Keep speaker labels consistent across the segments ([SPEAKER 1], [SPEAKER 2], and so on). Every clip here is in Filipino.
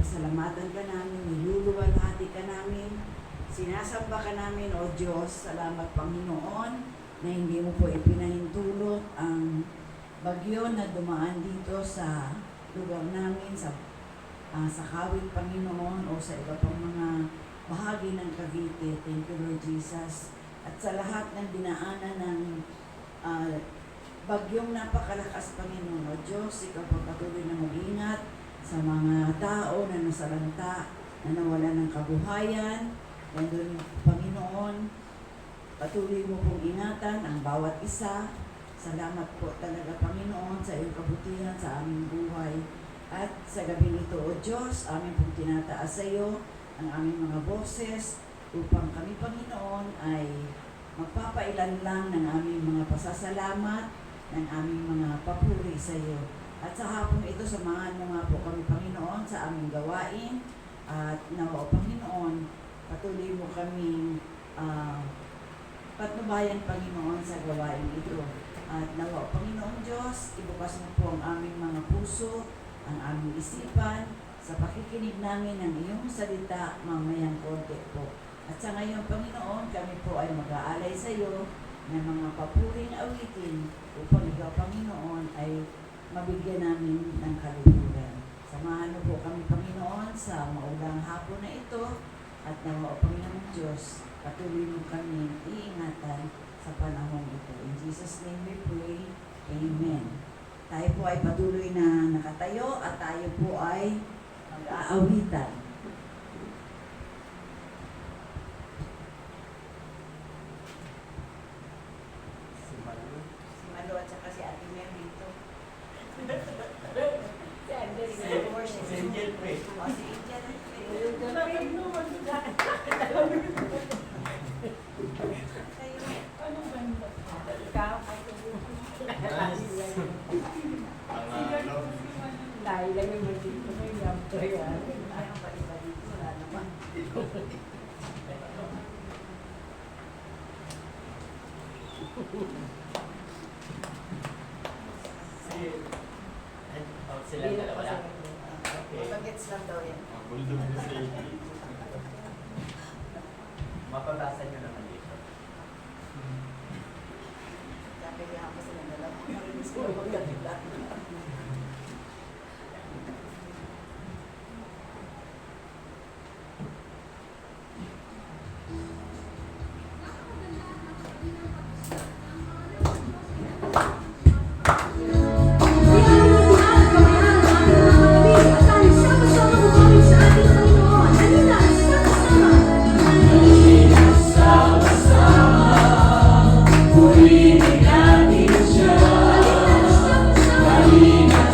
[SPEAKER 1] pinapasalamatan ka namin, niluluwalhati ka namin, sinasamba ka namin, O Diyos. Salamat, Panginoon, na hindi mo po ipinahintulot ang bagyo na dumaan dito sa lugar namin, sa Kawit, Panginoon, o sa iba pang mga bahagi ng Cavite. Thank you, Lord Jesus. At sa lahat ng dinaanan ng bagyong napakalakas, Panginoon, O Diyos, ikaw pagpatuloy na mag-ingat sa mga tao na nasalanta, na nawala ng kabuhayan. Nandun, Panginoon, patuloy mo pong ingatan ang bawat isa. Salamat po talaga, Panginoon, sa iyong kabutihan sa aming buhay. At sa gabi nito, O Diyos, aming pong tinataas sa iyo ang aming mga boses upang kami, Panginoon, ay magpapailan lang ng aming mga pasasalamat, ng aming mga papuri sa iyo. At sa hapong ito, samahan mo nga po kami, Panginoon, sa aming gawain. At nawa, Panginoon, patuloy mo kaming patnubayan, Panginoon, sa gawain ito. At nawa, Panginoon Diyos, ibukas mo po ang aming mga puso, ang aming isipan, sa pakikinig namin ng iyong salita mamayang konti po. At sa ngayon, Panginoon, kami po ay mag-aalay sa iyo ng mga papuring awitin upang ikaw, Panginoon, ay mabigyan namin ng kaluhuran. Samahan mo po kami, Panginoon, sa maulang hapon na ito. At nawa, Panginoon Diyos, patuloy mo kami iingatan sa panahon ito. In Jesus' name we pray. Amen. Tayo po ay patuloy na nakatayo at tayo po ay mag-aawitan. Si Malo at saka si Ate Mel dito. Si Angel, si Angel Pre. O, si Angel Pre.
[SPEAKER 2] Ano banda? Ikaw? Dahil lang yung dito na yung yapto yan.
[SPEAKER 1] Ay, ang baliba dito. Wala naman.
[SPEAKER 3] Sila dalawa lang.
[SPEAKER 1] Bagets lang daw yan.
[SPEAKER 3] Bulldog na sila. Mapabasa nyo naman dito.
[SPEAKER 1] Sabi niya ako sila dalawa. Marinis ko ang magkatila.
[SPEAKER 4] Halina't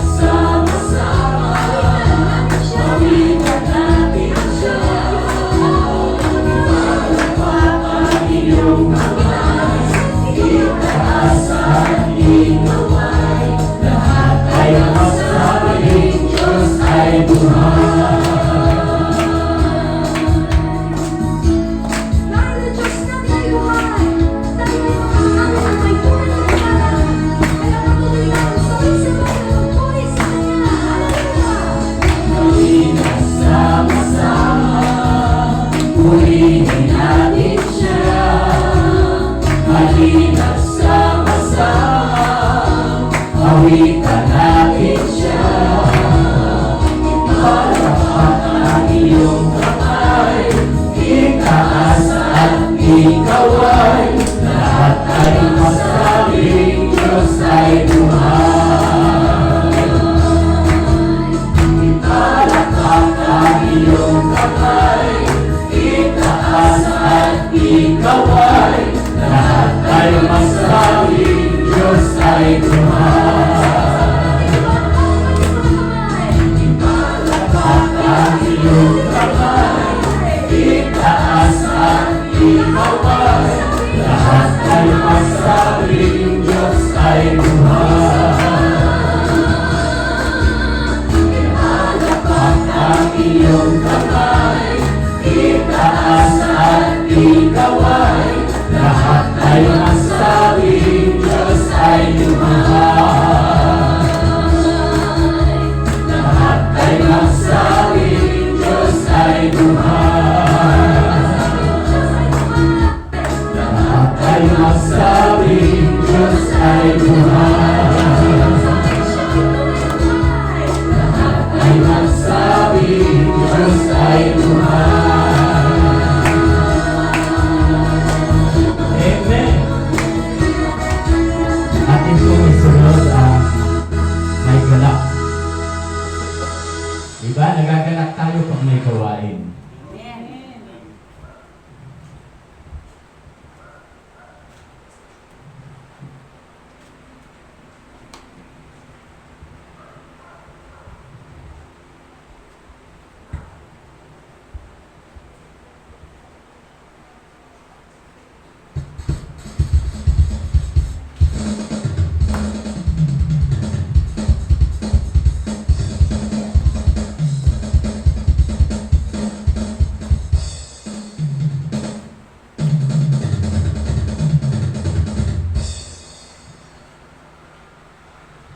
[SPEAKER 4] Diba? Nagagalak tayo pag may gawain.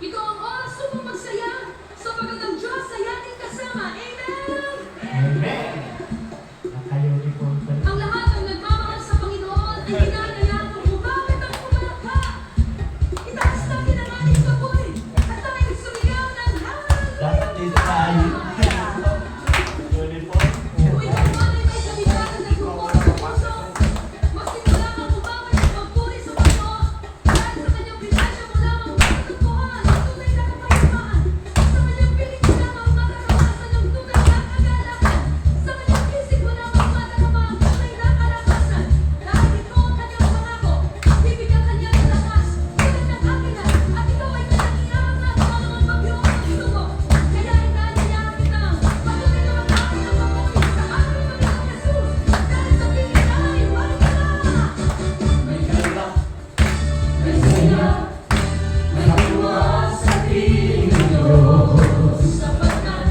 [SPEAKER 5] Ito ang oras upang magsaya sapagkat ang Diyos ay ating kasama. Amen!
[SPEAKER 4] Amen! Nakayo po
[SPEAKER 5] Ang lahat ng nagmamahal sa Panginoon ay hinahayaan umawit ang pumalakpa. Itaas natin ang ating kamay at tayo nagsumigaw ng hallelujah!
[SPEAKER 3] Dapat dito tayo. Uniform.
[SPEAKER 5] Kung ikaw man ay may kabigaran na gumora sa puso, magsimula kang umawit at magpuri sa Panginoon dahil sa kanyang pinasya mo lamang matatagpuan ang tunay na kapayapaan. Sa kanyang piling mo lamang mararanasan ang tunay na kagalakan. Sa kanyang isip mo lamang madarama ang tunay na kalakasan. Dahil ito ang kanyang pangako, bibigyan kanya ng lakas, tulad ng akina, at ikaw ay kanyang iaangat sa anumang bagyo ang magsugo. Kaya inaanyayahan kitang patuloy na mag-aawit ng mabuti sa araw ng Panginoon Jesus. Dahil sa piling ay maligaya.
[SPEAKER 4] May kalak, may saya, may tuwa sa piling ng Diyos.
[SPEAKER 5] Sapagkat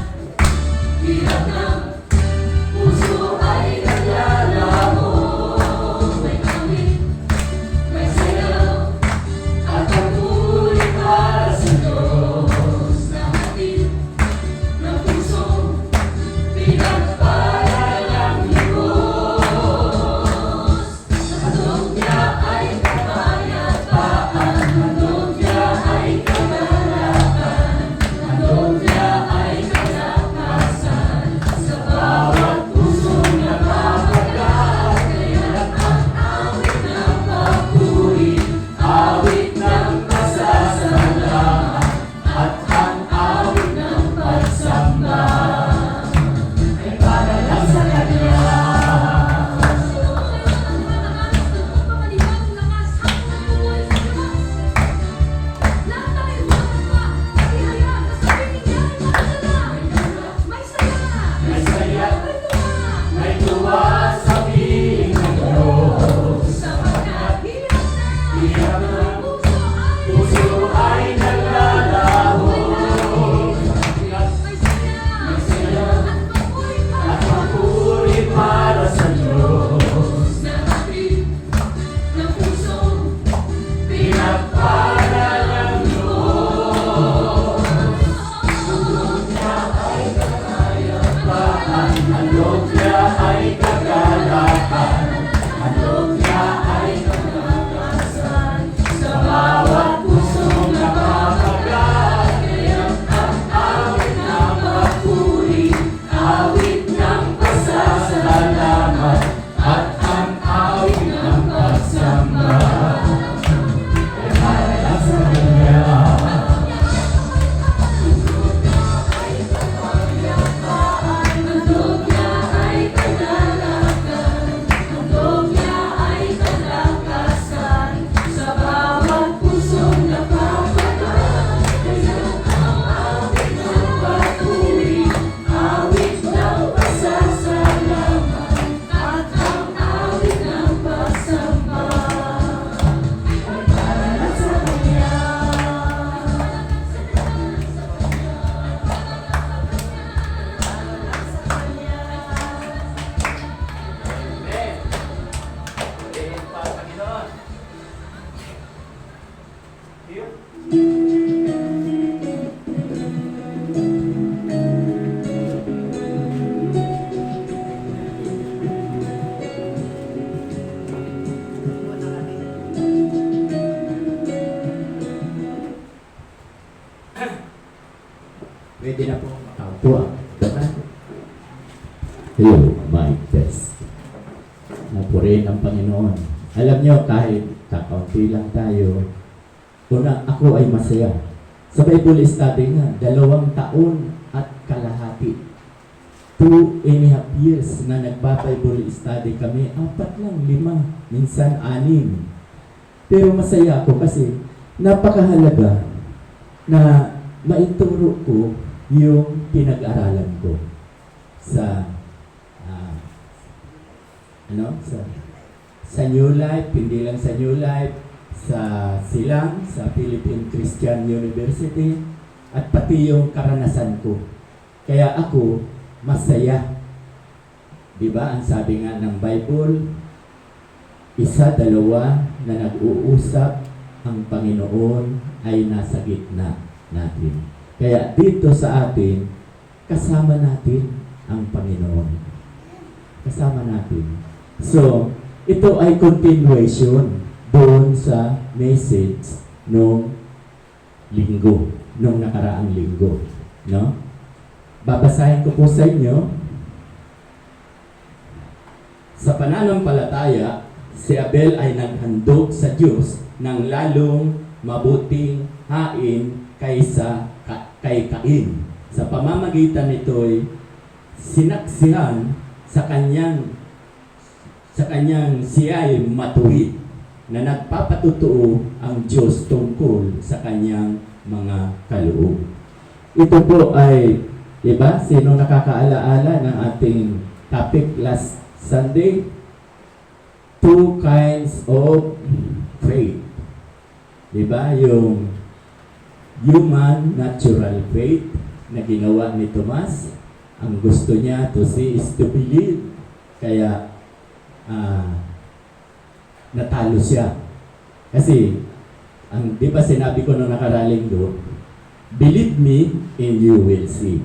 [SPEAKER 5] hirap ng puso ay naglalamo. May awit, may sayaw, at pagpuri para sa Diyos na hatid ng pusong pinagpalalang lubos. Sa handog niya ay kapayapaan, handog niya ay kagalakan, handog niya ay kalakasan. Sa bawat pusong napapagaan, kaya't ang awit ng papuri, awit ng pasasalamat, at ang awit ng pagsamba ay para lang sa Kanya. Sino mo ngayon ang nakakaranas ng pagpapanibagong lakas at pagpupuri sa Diyos? Lahat tayo bumatagpa at ihayag na sa piling niya ay matatala. May saya,
[SPEAKER 4] May saya,
[SPEAKER 5] may tuwa,
[SPEAKER 4] may tuwa sa piling ng Diyos.
[SPEAKER 5] sapagkat
[SPEAKER 4] Hirap na
[SPEAKER 5] puso ay
[SPEAKER 4] puso ay naglalaho.
[SPEAKER 5] may saya, at pagpuri
[SPEAKER 4] At papuri para sa Diyos.
[SPEAKER 5] na hatid ng pusong
[SPEAKER 4] Pinagpalalang Diyos. Handog niya ay kagalakan, handog niya ay kalakasan. Sa bawat pusong napapagaan, kaya't ang awit ng papuri, awit ng pasasalamat, at ang awit ng pagsamba ay para lang sa Kanya.
[SPEAKER 5] handog niya ay kagalakan, handog niya ay kalakasan. Sa bawat pusong napapagaan, kaya't ang awit ng papuri, awit ng pasasalamat, at ang awit ng pagsamba ay para lang sa Kanya.
[SPEAKER 3] Amen. Purihin pa ang Panginoon. Here.
[SPEAKER 1] Muna kami.
[SPEAKER 4] Pwede na po makaupo ang Hello, mic test. Napurihin ang Panginoon. Alam nyo, kahit kakaunti lang tayo, una, ako ay masaya. Sa Bible study nga, 2 taon at kalahati 2.5 years na nagpa-Bible study kami, 4 lang, 5, minsan 6. Pero masaya ako kasi napakahalaga na maituro ko yung pinag-aralan ko sa sa New Life, hindi lang sa New Life, sa Silang, sa Philippine Christian University, at pati yung karanasan ko. Kaya ako, masaya. Di ba? Ang sabi nga ng Bible, 1, 2 na nag-uusap, ang Panginoon ay nasa gitna natin. Kaya dito sa atin, kasama natin ang Panginoon. Kasama natin. So, ito ay continuation doon sa message nung linggo, nung nakaraang linggo. No? Babasahin ko po sa inyo. Sa pananampalataya, si Abel ay naghandog sa Diyos ng lalong mabuting hain kaysa kay Cain. Sa pamamagitan nito'y sinaksihan sa kanyang siya'y matuwid na nagpapatutuo ang Diyos tungkol sa kanyang mga kaloob. Ito po ay, diba, sino nakakaalaala ng ating topic last Sunday? 2 kinds of faith. Diba, yung human natural faith na ginawa ni Tomas. Ang gusto niya to see is to believe. Kaya natalo siya. Kasi, di ba sinabi ko nung nakaraling do, believe me and you will see.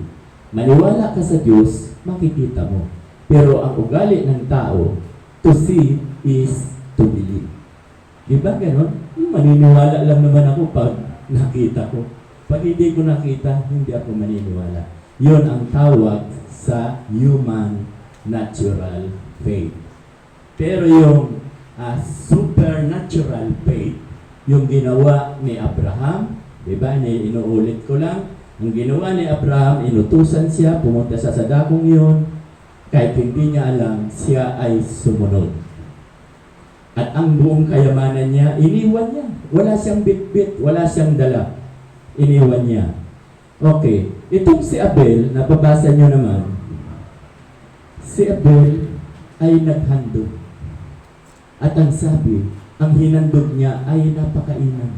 [SPEAKER 4] Maniwala ka sa Diyos, makikita mo. Pero ang ugali ng tao, to see is to believe. Di ba ganon? Maniniwala lang naman ako pag nakita ko. Pag hindi ko nakita, hindi ako maniniwala. Yun ang tawag sa human natural faith. Pero yung supernatural faith, yung ginawa ni Abraham, di ba, inuulit ko lang, ang ginawa ni Abraham, inutusan siya, pumunta sa dakong yun, kahit hindi niya alam, siya ay sumunod. At ang buong kayamanan niya, iniwan niya. Wala siyang bitbit, wala siyang dala. Iniwan niya. Okay, itong si Abel, nababasa niyo naman, si Abel ay naghandog. At ang sabi, ang hinandog niya ay napakainan.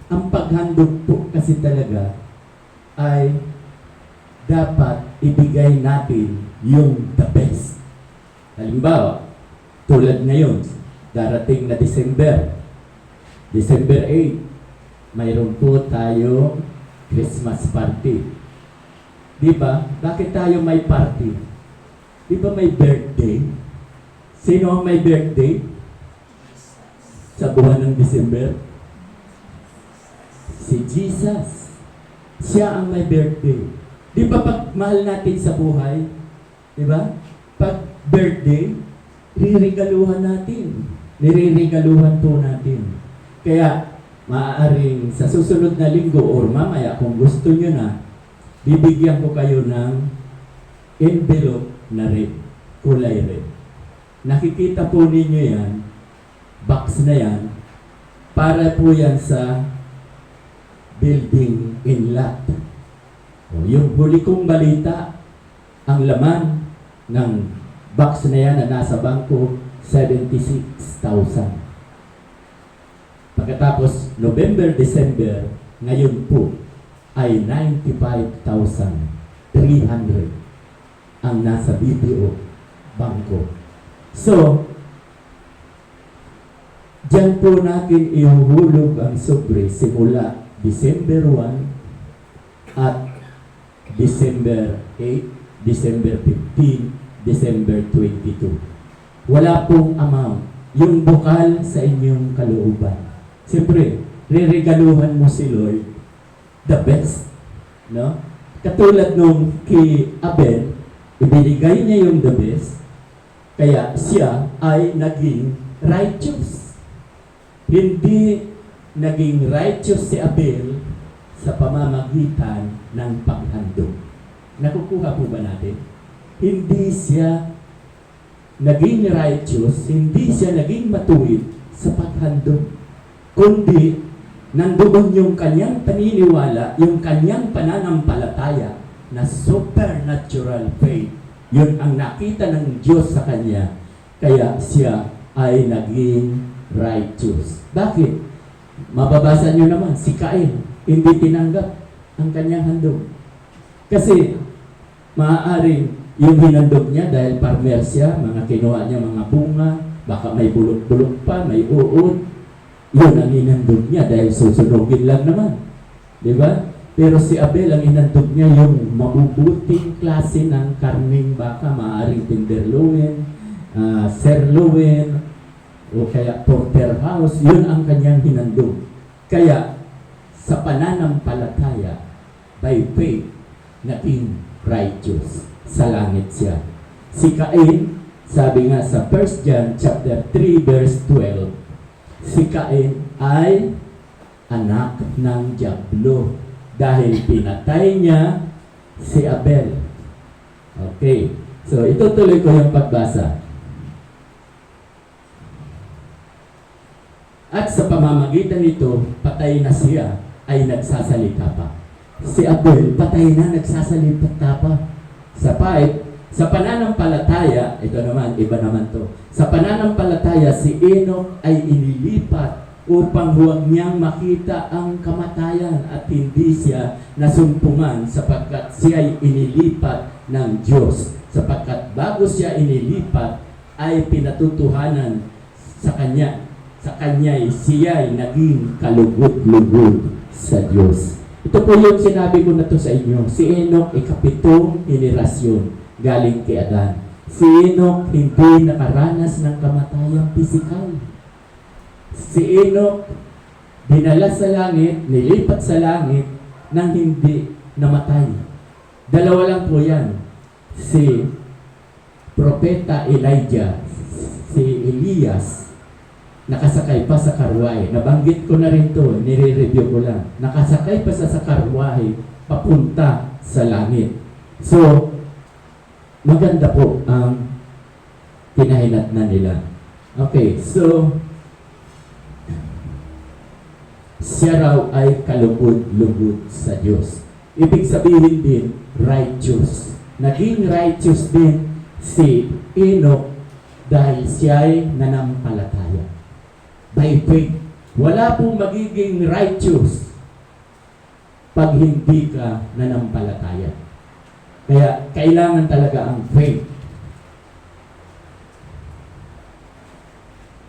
[SPEAKER 4] Ang paghandog po kasi talaga ay dapat ibigay natin yung the best. Halimbawa, tulad ngayon, darating na December 8, mayroon po tayo Christmas party. Di ba? Bakit tayo may party? Di ba may birthday? Sino ang may birthday? Sa buwan ng December? Si Jesus. Siya ang may birthday. Di ba pag mahal natin sa buhay? Di ba? Pag birthday, ririgaluhan natin. Niririgaluhan po natin. Kaya, maaaring sa susunod na linggo or mamaya kung gusto nyo na, bibigyan ko kayo ng envelope na red, kulay red. Nakikita po ninyo yan, box na yan, para po yan sa building in lot. O, yung huli kong balita, ang laman ng box na yan na nasa bangko, 76,000. Pagkatapos, November, December, ngayon po, ay 95,300 ang nasa BPO bangko. So, diyan po natin ihuhulog ang sobre simula December 1 at December 8, December 15, December 22. Wala pong amount. Yung bukal sa inyong kalooban. Siyempre, reregaluhan mo si Lord the best. No? Katulad nung kay Abel, ibinigay niya yung the best, kaya siya ay naging righteous. Hindi naging righteous si Abel sa pamamagitan ng paghandog. Nakukuha po ba natin? hindi siya naging righteous, hindi siya naging matuwid sa paghandog. Kundi, nandoon yung kanyang paniniwala, yung kanyang pananampalataya na supernatural faith. Yun ang nakita ng Diyos sa kanya. Kaya siya ay naging righteous. Bakit? Mababasa nyo naman, si Cain, hindi tinanggap ang kanyang handog. Kasi, maaaring yung hinandog niya dahil farmer siya, mga kinuha niya mga bunga, baka may bulok-bulok pa, may uod. Yun ang hinandog niya dahil susunugin lang naman. Di ba? Pero si Abel, ang hinandog niya yung mabubuting klase ng karning baka, maaaring tenderloin, sirloin, o kaya porterhouse. Yun ang kanyang hinandog. Kaya, sa pananampalataya, by faith, naging righteous. Sa langit siya. Si Cain, sabi nga sa 1 John chapter 3 verse 12, si Cain ay anak ng dyablo dahil pinatay niya si Abel. Okay. So, itutuloy ko yung pagbasa. At sa pamamagitan nito, patay na siya ay nagsasalita pa. Si Abel, patay na, nagsasalita pa. Sa pananampalataya, ito naman, iba naman to. Sa pananampalataya, si Enoch ay inilipat upang huwag niyang makita ang kamatayan at hindi siya nasumpungan sapagkat siya ay inilipat ng Diyos. Sapagkat bago siya inilipat, ay pinatutuhanan sa kanya. Sa kanya ay siya ay naging kalugod-lugod sa Diyos. Ito po yung sinabi ko na to sa inyo. Si Enoch, ikapitong henerasyon galing kay Adan. Si Enoch hindi nakaranas ng kamatayang pisikal. Si Enoch dinala sa langit, nilipat sa langit nang hindi namatay. Dalawa lang po yan. Si Propeta Elijah, si Elias, nakasakay pa sa karwahe. Nabanggit ko na rin to, nire-review ko lang. Nakasakay pa sa karwahe papunta sa langit. So, maganda po ang kinahinatnan nila. Okay, so, siya raw ay kalugod-lugod sa Diyos. Ibig sabihin din, righteous. Naging righteous din si Enoch dahil siya ay nanampalataya. By faith. Wala pong magiging righteous pag hindi ka nanampalataya. Kaya kailangan talaga ang faith.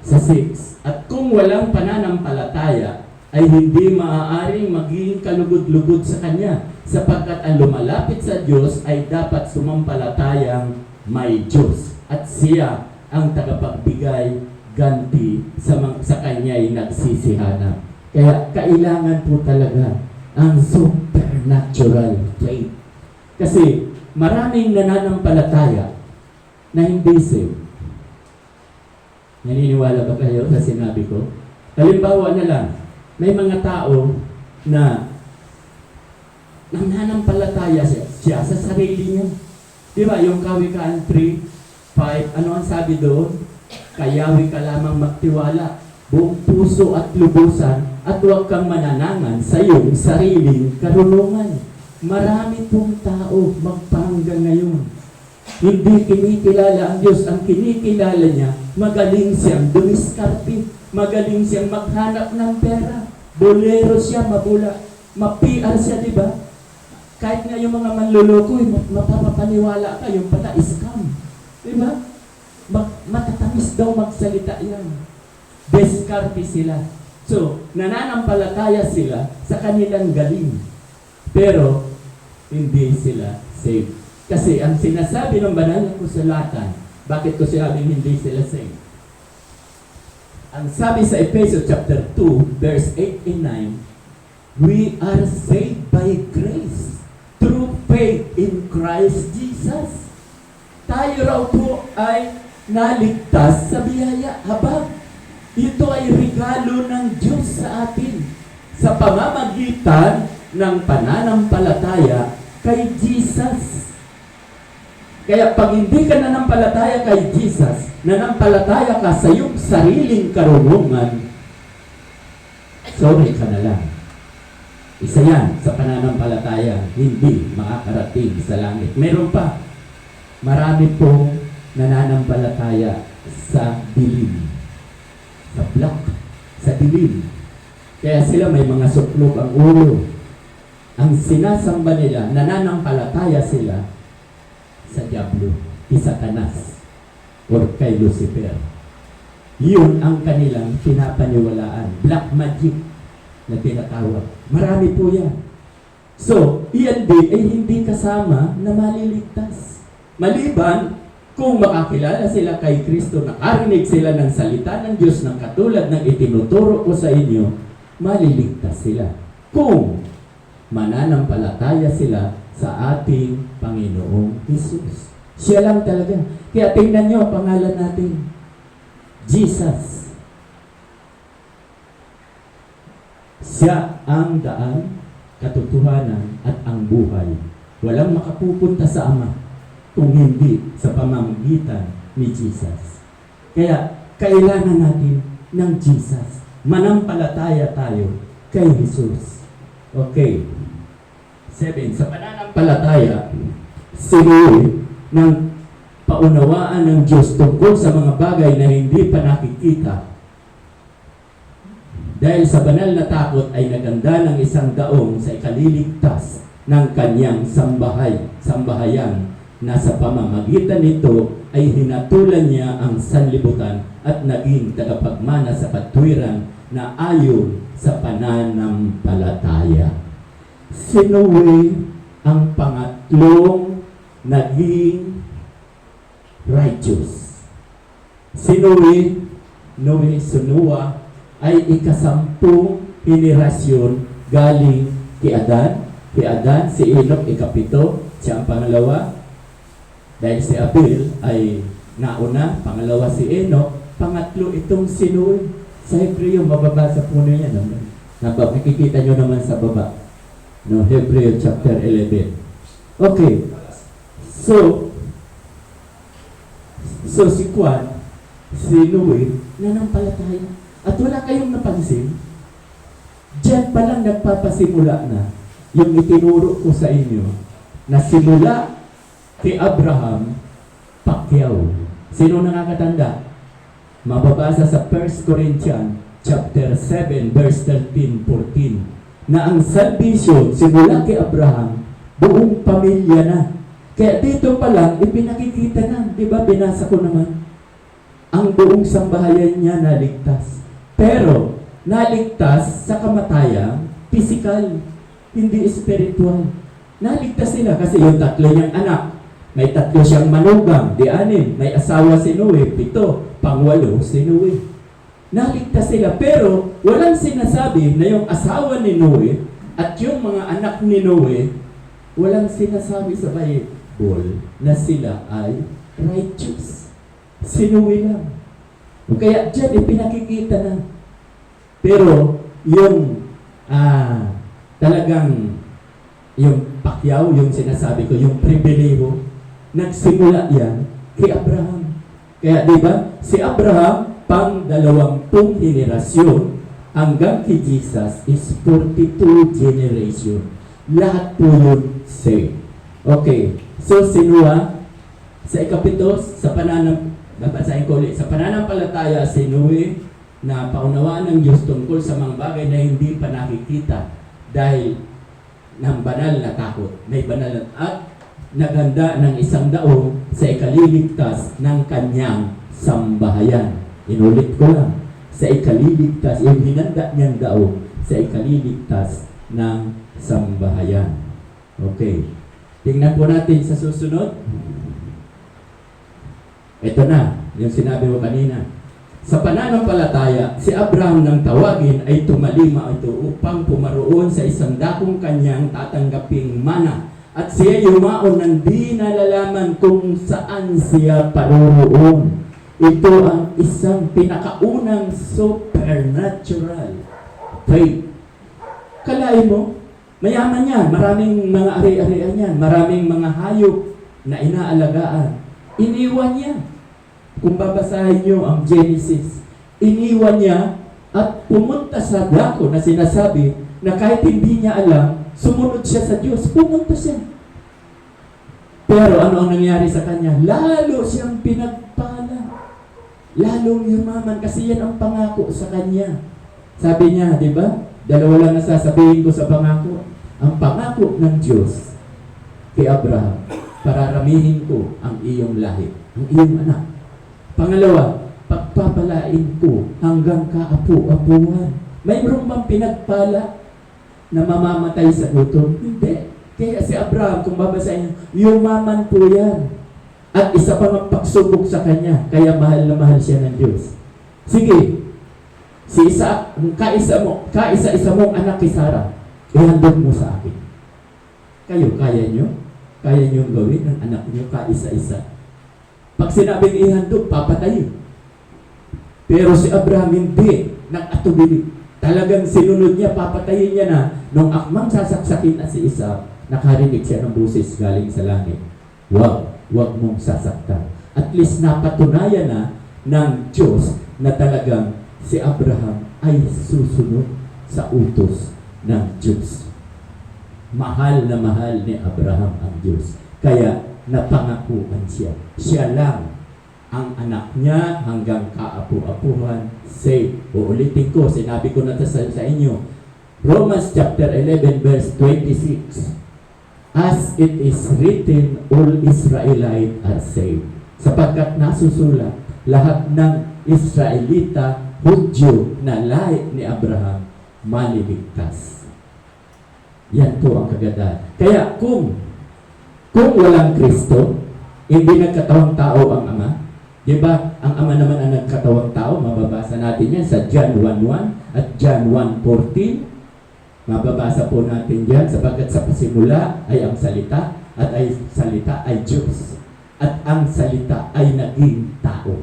[SPEAKER 4] Sa 6, at kung walang pananampalataya, ay hindi maaaring maging kalugod-lugod sa Kanya, sapagkat ang lumalapit sa Diyos ay dapat sumampalatayang may Diyos, at siya ang tagapagbigay ganti sa Kanya'y nagsisihanap. Kaya kailangan po talaga ang supernatural faith. Kasi maraming nananampalataya na hindi saved. Naniniwala ba kayo sa sinabi ko? Halimbawa na lang, may mga tao na nananampalataya siya sa sarili niya. Di ba, yung Kawikaan 3:5, ano ang sabi doon? Kayawi ka lamang magtiwala, buong puso at lubusan, at huwag kang mananangan sa iyong sariling karunungan. Marami pong tao magpahanggang ngayon. Hindi kinikilala ang Diyos. Ang kinikilala niya, magaling siyang dumiskarte, magaling siyang maghanap ng pera. Bolero siya, mabula, ma-PR siya, di ba? Kahit nga yung mga manluloko, mapapaniwala ka, yung pala scam. Di ba? Matatamis daw magsalita yan. Diskarte sila. So, nananampalataya sila sa kanilang galing. Pero, hindi sila saved. Kasi ang sinasabi ng banal na kasulatan, bakit ko sinabing hindi sila saved? Ang sabi sa Efeso chapter 2, verse 8 and 9, we are saved by grace through faith in Christ Jesus. Tayo raw po ay naligtas sa biyaya. Habang ito ay regalo ng Diyos sa atin sa pamamagitan ng pananampalataya kay Jesus. Kaya pag hindi ka nanampalataya kay Jesus, nanampalataya ka sa iyong sariling karunungan, sorry ka na lang. Isa yan sa pananampalataya, hindi makakarating sa langit. Meron pa, marami pong nananampalataya sa dilim, sa black, sa dilim. Kaya sila may mga suklok ang ulo. Ang sinasamba nila, nananampalataya sila sa Diablo, kay Satanas, or kay Lucifer. Yun ang kanilang pinapaniwalaan. Black magic na tinatawag. Marami po yan. So, iyan din ay hindi kasama na maliligtas. Maliban, kung makakilala sila kay Kristo, nakarinig sila ng salita ng Diyos ng katulad ng itinuturo ko sa inyo, maliligtas sila. Kung mananampalataya sila sa ating Panginoong Hesus. Siya lang talaga. Kaya tingnan nyo ang pangalan natin. Jesus. Siya ang daan, katotohanan, at ang buhay. Walang makapupunta sa Ama kung hindi sa pamamagitan ni Jesus. Kaya kailangan natin ng Jesus. Manampalataya tayo kay Jesus. Okay. 7. Sa pananampalataya, sinuwi ng paunawaan ng Diyos tungkol sa mga bagay na hindi pa nakikita. Dahil sa banal na takot ay naganda ng isang daong sa ikaliligtas ng kanyang sambahayan na sa pamamagitan nito ay hinatulan niya ang sanlibutan at naging tagapagmana sa katwiran na ayon sa pananampalataya. Sinuwi ang pangatlong naging righteous. Sinuwi, Sunua, ay ikasampung henerasyon galing kay Adan. Kay Adan, si Enoch, ikapito, siya ang pangalawa. Dahil si Abel ay nauna, pangalawa si Enoch, pangatlo itong Sinuwi. Sa Hebreo, mababasa po na yan. Nakikita nyo naman sa baba. No, Hebreo chapter 11. Okay. So si Juan, si Noe, nanampalataya. At wala kayong napansin, diyan pa lang nagpapasimula na yung itinuro ko sa inyo na simula kay Abraham, Pacquiao. Sino nakakatanda? Mababasa sa 1 Corinthians chapter 7 verse 13-14 na ang salvation simula kay Abraham, buong pamilya na. Kaya dito pa lang, ipinakikita na. Di ba, binasa ko naman. Ang buong sambahayan niya naligtas. Pero, naligtas sa kamatayan, physical, hindi spiritual. Naligtas sila kasi yung tatlo niyang anak. May tatlo siyang manugang, di 6. May asawa si Noe, 7. Pang-8 si Noe. Naligtas sila, pero walang sinasabi na yung asawa ni Noe at yung mga anak ni Noe, walang sinasabi sa Bible na sila ay righteous. Si Noe lang. Kaya dyan, ipinakikita na. Pero, yung talagang yung Pacquiao, yung sinasabi ko, yung pribileho, nagsimula yan kay Abraham. Kaya, di ba, si Abraham, pang-20 henerasyon hanggang kay Jesus is 42 generation. Lahat po yun same. Okay. So, Sinua, sa ikapito, sa babasahin ko ulit, sa pananampalataya, Sinue, na paunawaan ng Diyos tungkol sa mga bagay na hindi pa nakikita dahil ng banal na takot. May banal at naganda ng isang daong sa ikaliligtas ng kanyang sambahayan. Inulit ko lang, sa ikaliligtas, yung hinanda niyang daong sa ikaliligtas ng sambahayan. Okay. Tingnan po natin sa susunod. Ito na, yung sinabi mo kanina. Sa pananampalataya, si Abraham nang tawagin ay tumalima ito upang pumaroon sa isang dakong kanyang tatanggaping mana. At siya yumaon nang di nalalaman kung saan siya paroroon. Ito ang isang pinakaunang supernatural faith. Kalain mo, mayaman yan, maraming mga ari-arian yan, maraming mga hayop, na inaalagaan. Iniwan niya. Kung babasahin niyo ang Genesis, iniwan niya at pumunta sa dako na sinasabi na kahit hindi niya alam, sumunod siya sa Diyos. Pumunta siya. Pero ano ang nangyari sa kanya? Lalo siyang pinagpala. Lalong yumaman kasi yan ang pangako sa kanya. Sabi niya, di ba? Dalawa lang nasasabihin ko sa pangako. Ang pangako ng Diyos kay Abraham, pararamihin ko ang iyong lahi, ang iyong anak. Pangalawa, pagpapalain ko hanggang kaapu-apuhan. Mayroon bang pinagpala na mamamatay sa gutom? Hindi. Kaya si Abraham, kung babasahin niyo, yumaman po yan. At isa pa ng pagsubok sa kanya, kaya mahal na mahal siya ng Diyos. Sige, si Isaac, kaisa-isa mong anak kay Sarah, ihandog mo sa akin. Kayo, kaya nyo? Kaya nyo gawin ng anak nyo kaisa-isa? Pag sinabing ihandog, papatayin. Pero si Abraham hindi, nag-atubili. Talagang sinunod niya, papatayin niya na. Nung akmang sasaksakin na si Isaac, nakarinig siya ng busis galing sa langit. Huwag mong sasaktan. At least napatunayan na ng Diyos na talagang si Abraham ay susunod sa utos ng Diyos. Mahal na mahal ni Abraham ang Diyos. Kaya napangakuan siya. Siya lang ang anak niya hanggang kaapu-apuhan. Say, uulitin ko, sinabi ko na sa inyo. Romans chapter 11 verse 26. As it is written, all Israelite are saved. Sapagkat nasusulat, lahat ng Israelita, Hudyo na lahi ni Abraham, maliligtas. Yan po ang kagandahan. Kaya kung walang Kristo, hindi nagkatawang tao ang Ama, di ba? Ang Ama naman ang nagkatawang tao, mababasa natin yan sa John 1:1 at John 1:14. Mababasa po natin dyan, sapagkat sa pasimula ay ang salita, at ay salita ay Diyos. At ang salita ay naging tao.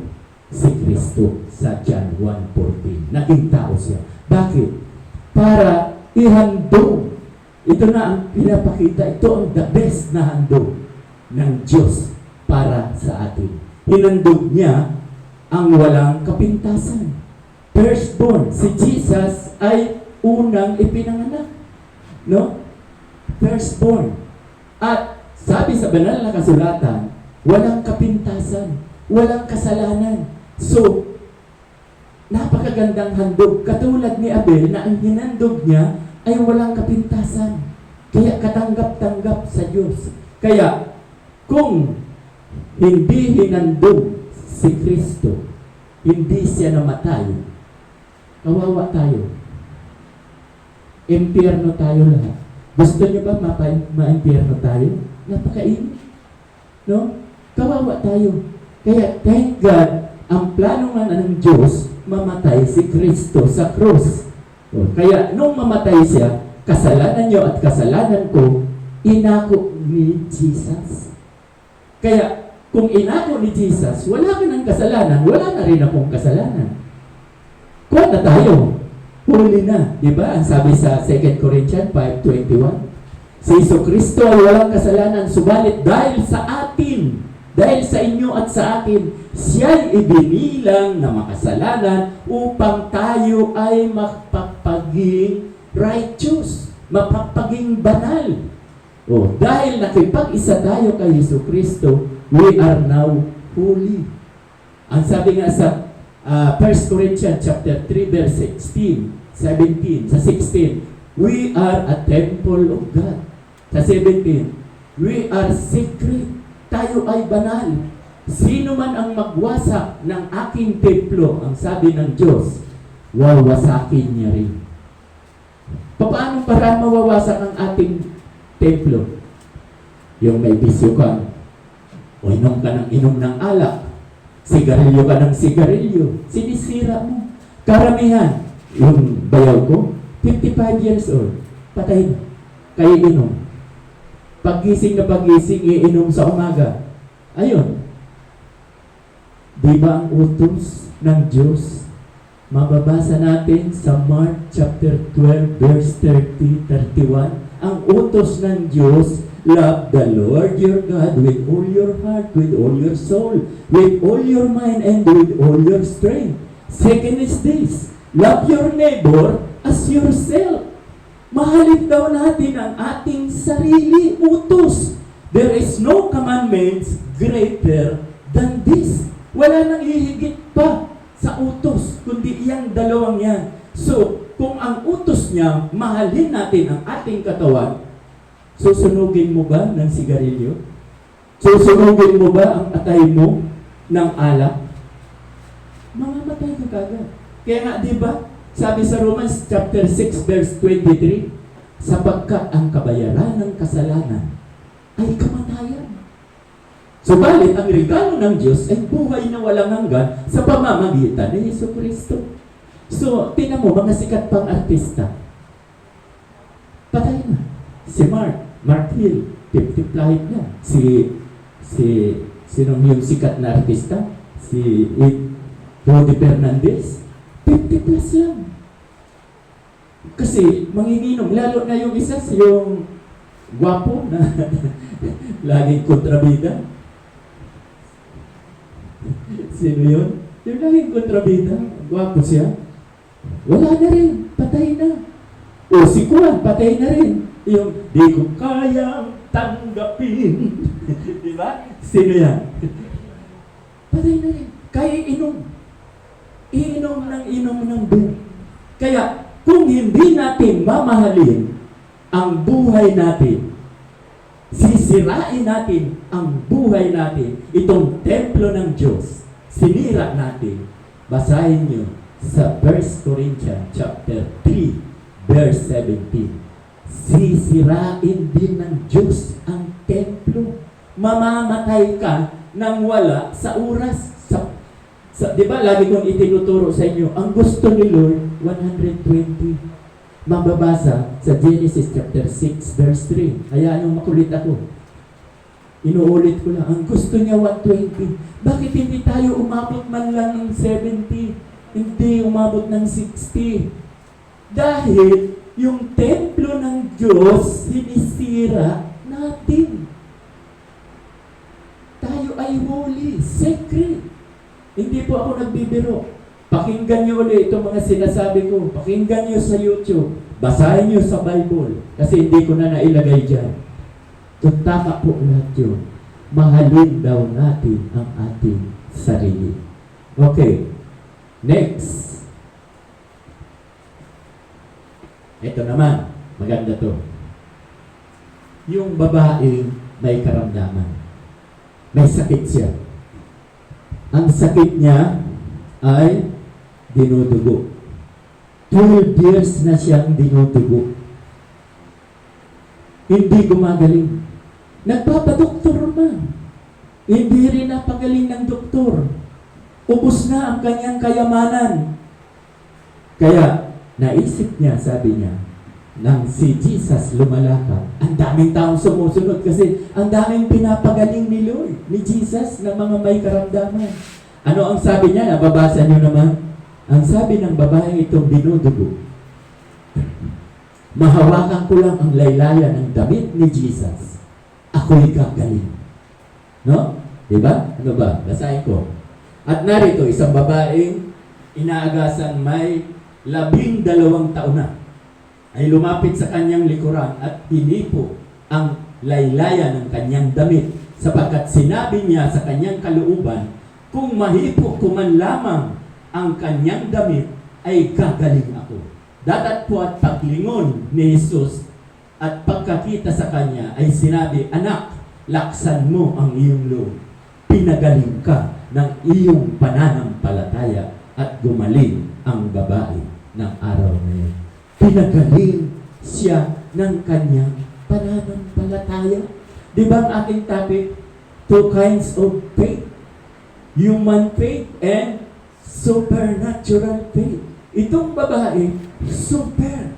[SPEAKER 4] Si Kristo sa John 1:14. Naging tao siya. Bakit? Para ihandog. Ito na ang pinapakita. Ito ang the best na handog ng Diyos para sa atin. Hinandog niya ang walang kapintasan. Firstborn, si Jesus ay unang ipinanganak. No? Firstborn. At sabi sa banal na kasulatan, walang kapintasan, walang kasalanan. So, napakagandang handog. Katulad ni Abel na ang hinandog niya ay walang kapintasan. Kaya katanggap-tanggap sa Diyos. Kaya, kung hindi hinandog si Kristo, hindi siya namatay, kawawa tayo. Impyerno tayo lahat. Gusto niyo ba ma-impyerno tayo? Napakainit. No? Kawawa tayo. Kaya, thank God, ang plano nga ng Diyos, mamatay si Kristo sa krus. Kaya, nung mamatay siya, kasalanan niyo at kasalanan ko, inako ni Jesus. Kaya, kung inako ni Jesus, wala ka ng kasalanan, wala na rin akong kasalanan. Kuha na tayo. Huli na. Diba? Ang sabi sa 2 Corinthians 5:21, si Jesucristo ay walang kasalanan, subalit dahil sa atin, dahil sa inyo at sa akin, siya'y ibinilang na makasalanan upang tayo ay mapapaging righteous, mapapaging banal. Dahil nakipag-isa tayo kay Jesucristo, we are now holy. Ang sabi nga sa 1 Corinthians chapter 3 verse 16, 17, sa 16, we are a temple of God. Sa 17, we are sacred. Tayo ay banal. Sino man ang magwasak ng aking templo, ang sabi ng Diyos, wawasakin niya rin. Paano para mawawasak ang ating templo? Yung may bisyo ka, o inom ka ng inom ng alak, sigarilyo ka ng sigarilyo, sinisira mo. Karamihan, yung bayaw ko, 55 years old, patay na. Kaya inom. Paggising na paggising, iinom sa umaga. Ayun. Di ba ang utos ng Diyos? Mababasa natin sa Mark chapter 12, verse 30, 31. Ang utos ng Diyos Love the Lord your God with all your heart, with all your soul, with all your mind, and with all your strength. Second is this, love your neighbor as yourself. Mahalin daw natin ang ating sarili, utos. There is no commandments greater than this. Wala nang hihigit pa sa utos, kundi iyang dalawang yan. So, kung ang utos niya, mahalin natin ang ating katawan, susunugin mo ba ng sigarilyo? Susunugin mo ba ang atay mo ng alak? Mamamatay ka kagad. Kaya nga, di ba? Sabi sa Romans chapter 6 verse 23, sapagkat ang kabayaran ng kasalanan ay kamatayan. Subalit, ang regalo ng Diyos ay buhay na walang hanggan sa pamamagitan ni Jesucristo. So, tingnan mo, mga sikat pang artista. Patay na. Si Mark Hill, 50 flight na. Sinong yung sikat na artista? Si Rudy Fernandez, 50 plus lang. Kasi manginginom, lalo na yung isa, yung gwapo na laging kontrabida. Sino yun? Yung laging kontrabida, gwapo siya. Wala na rin, patay na. O si Kuan, patay na rin. Yung, di ko kayang tanggapin. Di ba? Sino yan? Patay na rin. Kaya inom. Inom ng beer. Kaya, kung hindi natin mamahalin ang buhay natin, sisirain natin ang buhay natin, itong templo ng Diyos, sinira natin. Basahin nyo sa 1 Corinthians chapter 3, verse 17. Sisirain din ng Diyos ang templo. Mamamatay ka nang wala sa oras. Di ba, lagi kong itinuturo sa inyo, ang gusto ni Lord, 120. Mababasa sa Genesis chapter 6, verse 3. Hayaan nyo makulit ako. Inuulit ko lang, ang gusto niya 120. Bakit hindi tayo umabot man lang ng 70? Hindi umabot ng 60? Dahil yung templo ng Diyos, sinisira natin. Tayo ay holy, sacred. Hindi po ako nagbibiro. Pakinggan niyo ulit itong mga sinasabi ko. Pakinggan niyo sa YouTube. Basahin niyo sa Bible. Kasi hindi ko na nailagay dyan. Tama po lahat yun. Mahalin daw natin ang ating sarili. Okay. Next. Ito naman. Maganda to. Yung babaeng may karamdaman. May sakit siya. Ang sakit niya ay dinudugo. 12 years na siyang dinudugo. Hindi gumagaling. Nagpapadoktor na. Hindi rin napagaling ng doktor. Ubus na ang kanyang kayamanan. Kaya, naisip niya, sabi niya, nang si Jesus lumalakad, ang daming taong sumusunod kasi ang daming pinapagaling ni Lord, ni Jesus na mga may karamdaman. Ano ang sabi niya? Nababasa niyo naman? Ang sabi ng babaeng itong dinudugo, mahawakan ko lang ang laylayan ng damit ni Jesus. Ako'y gagaling. No? Diba? Ano ba? Basahin ko. At narito, isang babaeng inaagasan may 12 taon na ay lumapit sa kanyang likuran at hinipo ang laylayan ng kanyang damit sapagkat sinabi niya sa kanyang kalooban, kung mahipo ko man lamang ang kanyang damit, ay gagaling ako. Datatpo at paglingon ni Jesus at pagkakita sa kanya ay sinabi, anak, laksan mo ang iyong loob. Pinagaling ka ng iyong pananampalataya at gumaling ang babae ng araw na yun. Pinagaling siya ng kanyang pananampalataya. Di ba ang ating topic? Two kinds of faith. Human faith and supernatural faith. Itong babae, super.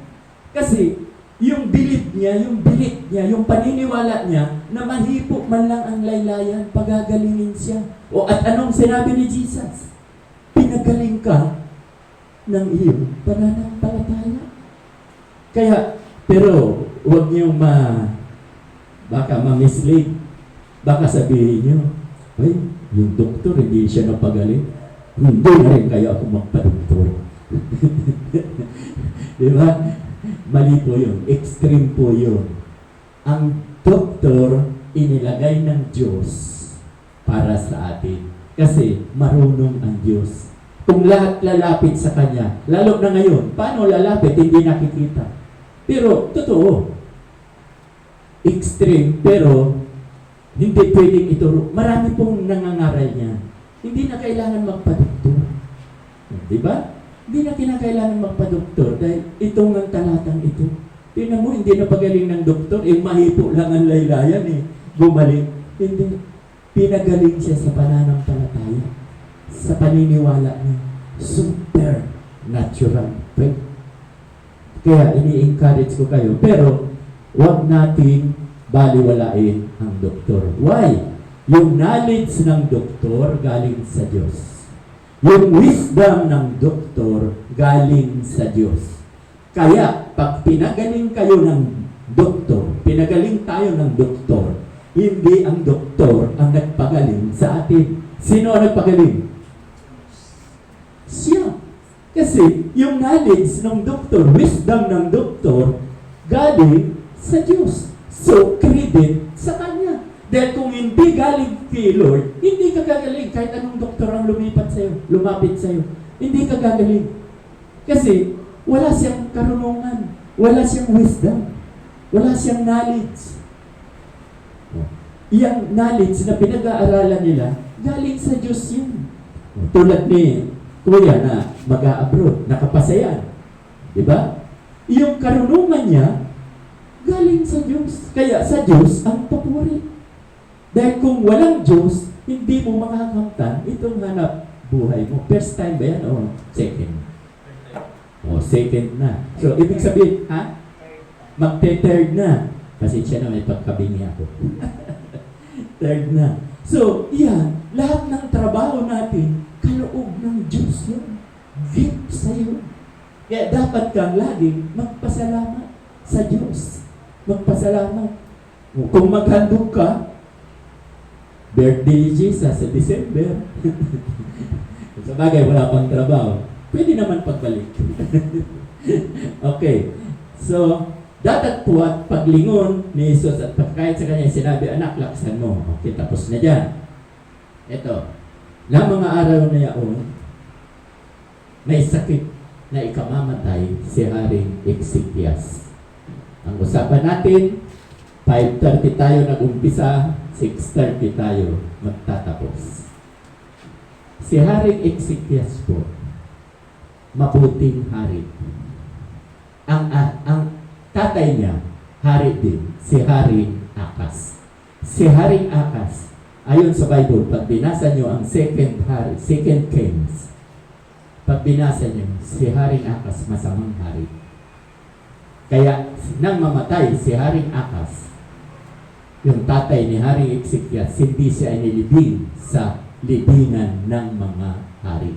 [SPEAKER 4] Kasi yung belief niya, yung belief niya, yung paniniwala niya na mahipo man lang ang laylayan, pagagalingin siya. O at anong sinabi ni Jesus? Pinagaling ka ng iyong pananampalataya. Kaya, pero huwag niyong Baka ma-mislead. Baka sabihin nyo, ay, yung doktor, hindi siya napagaling. Hindi na rin kaya ako magpa-doktor. Di ba? Mali po yun. Extreme po yun. Ang doktor, inilagay ng Diyos para sa atin. Kasi marunong ang Diyos. Kung lahat lalapit sa Kanya, lalo na ngayon, paano lalapit? Hindi nakikita. Pero, totoo. Extreme, pero hindi pwedeng ituro. Marami pong nangangaral niya. Hindi na kailangan magpa-doktor. Di ba? Hindi na kinakailangan magpa-doktor dahil itong ng talatang ito. Tingnan mo, hindi na pagaling ng doktor, mahipo lang ang laylayan gumaling. Hindi. Pinagaling siya sa pananampalataya. Sa paniniwala niya. Supernatural faith. Kaya ini-encourage ko kayo. Pero, huwag natin baliwalain ang doktor. Why? Yung knowledge ng doktor galing sa Diyos. Yung wisdom ng doktor galing sa Diyos. Kaya, pag pinagaling kayo ng doktor, pinagaling tayo ng doktor, hindi ang doktor ang nagpagaling sa atin. Sino ang nagpagaling? Siya. Kasi yung knowledge ng doktor, wisdom ng doktor, galing sa Diyos. So, credit sa Kanya. Dahil kung hindi galing kay Lord, hindi ka gagaling. Kahit anong doktor ang lumapit sa'yo. Hindi ka gagaling. Kasi, wala siyang karunungan. Wala siyang wisdom. Wala siyang knowledge. Iyang knowledge na pinag-aaralan nila, galing sa Diyos yun. Tulad ni Kuya na mag-a-abroad, nakapasa yan. Diba? Yung karunungan niya, galing sa Diyos. Kaya sa Diyos ang papuri. Dahil kung walang Diyos, hindi mo makakamtan itong hanap buhay mo. First time ba yan o second? O, second na. So, ibig sabihin, magte-third na. Kasi siya na may pagkabingi ako. Third na. So, yan, lahat ng trabaho natin, kaloob ng Diyos yun. Gift sa'yo. Kaya dapat kang laging magpasalamat sa Diyos. Magpasalamat. Kung maghandog ka, birthday ni Jesus sa December. Sa bagay, wala pang trabaho. Pwede naman pagbalik. Okay. So, dadatpuat paglingon ni Jesus at pagkain sa kanya, sinabi, anak, laksan mo. Okay, tapos na dyan. Ito, na mga araw na yaon, may sakit na ikamamatay si Haring Ezekias. Ang usapan natin, 5:30 tayo nag-umpisa, 6:30 tayo magtatapos. Si Haring Ezekias po, mabuting hari. Ang tatay niya, hari din, si Haring Akas. Si Haring Akas, ayon sa Bible, pag binasa nyo ang second Kings, pag binasa nyo, si Haring Akas, masamang hari. Kaya, nang mamatay si Haring Akas, yung tatay ni Haring Ezekias, hindi siya inilibing sa libingan ng mga hari.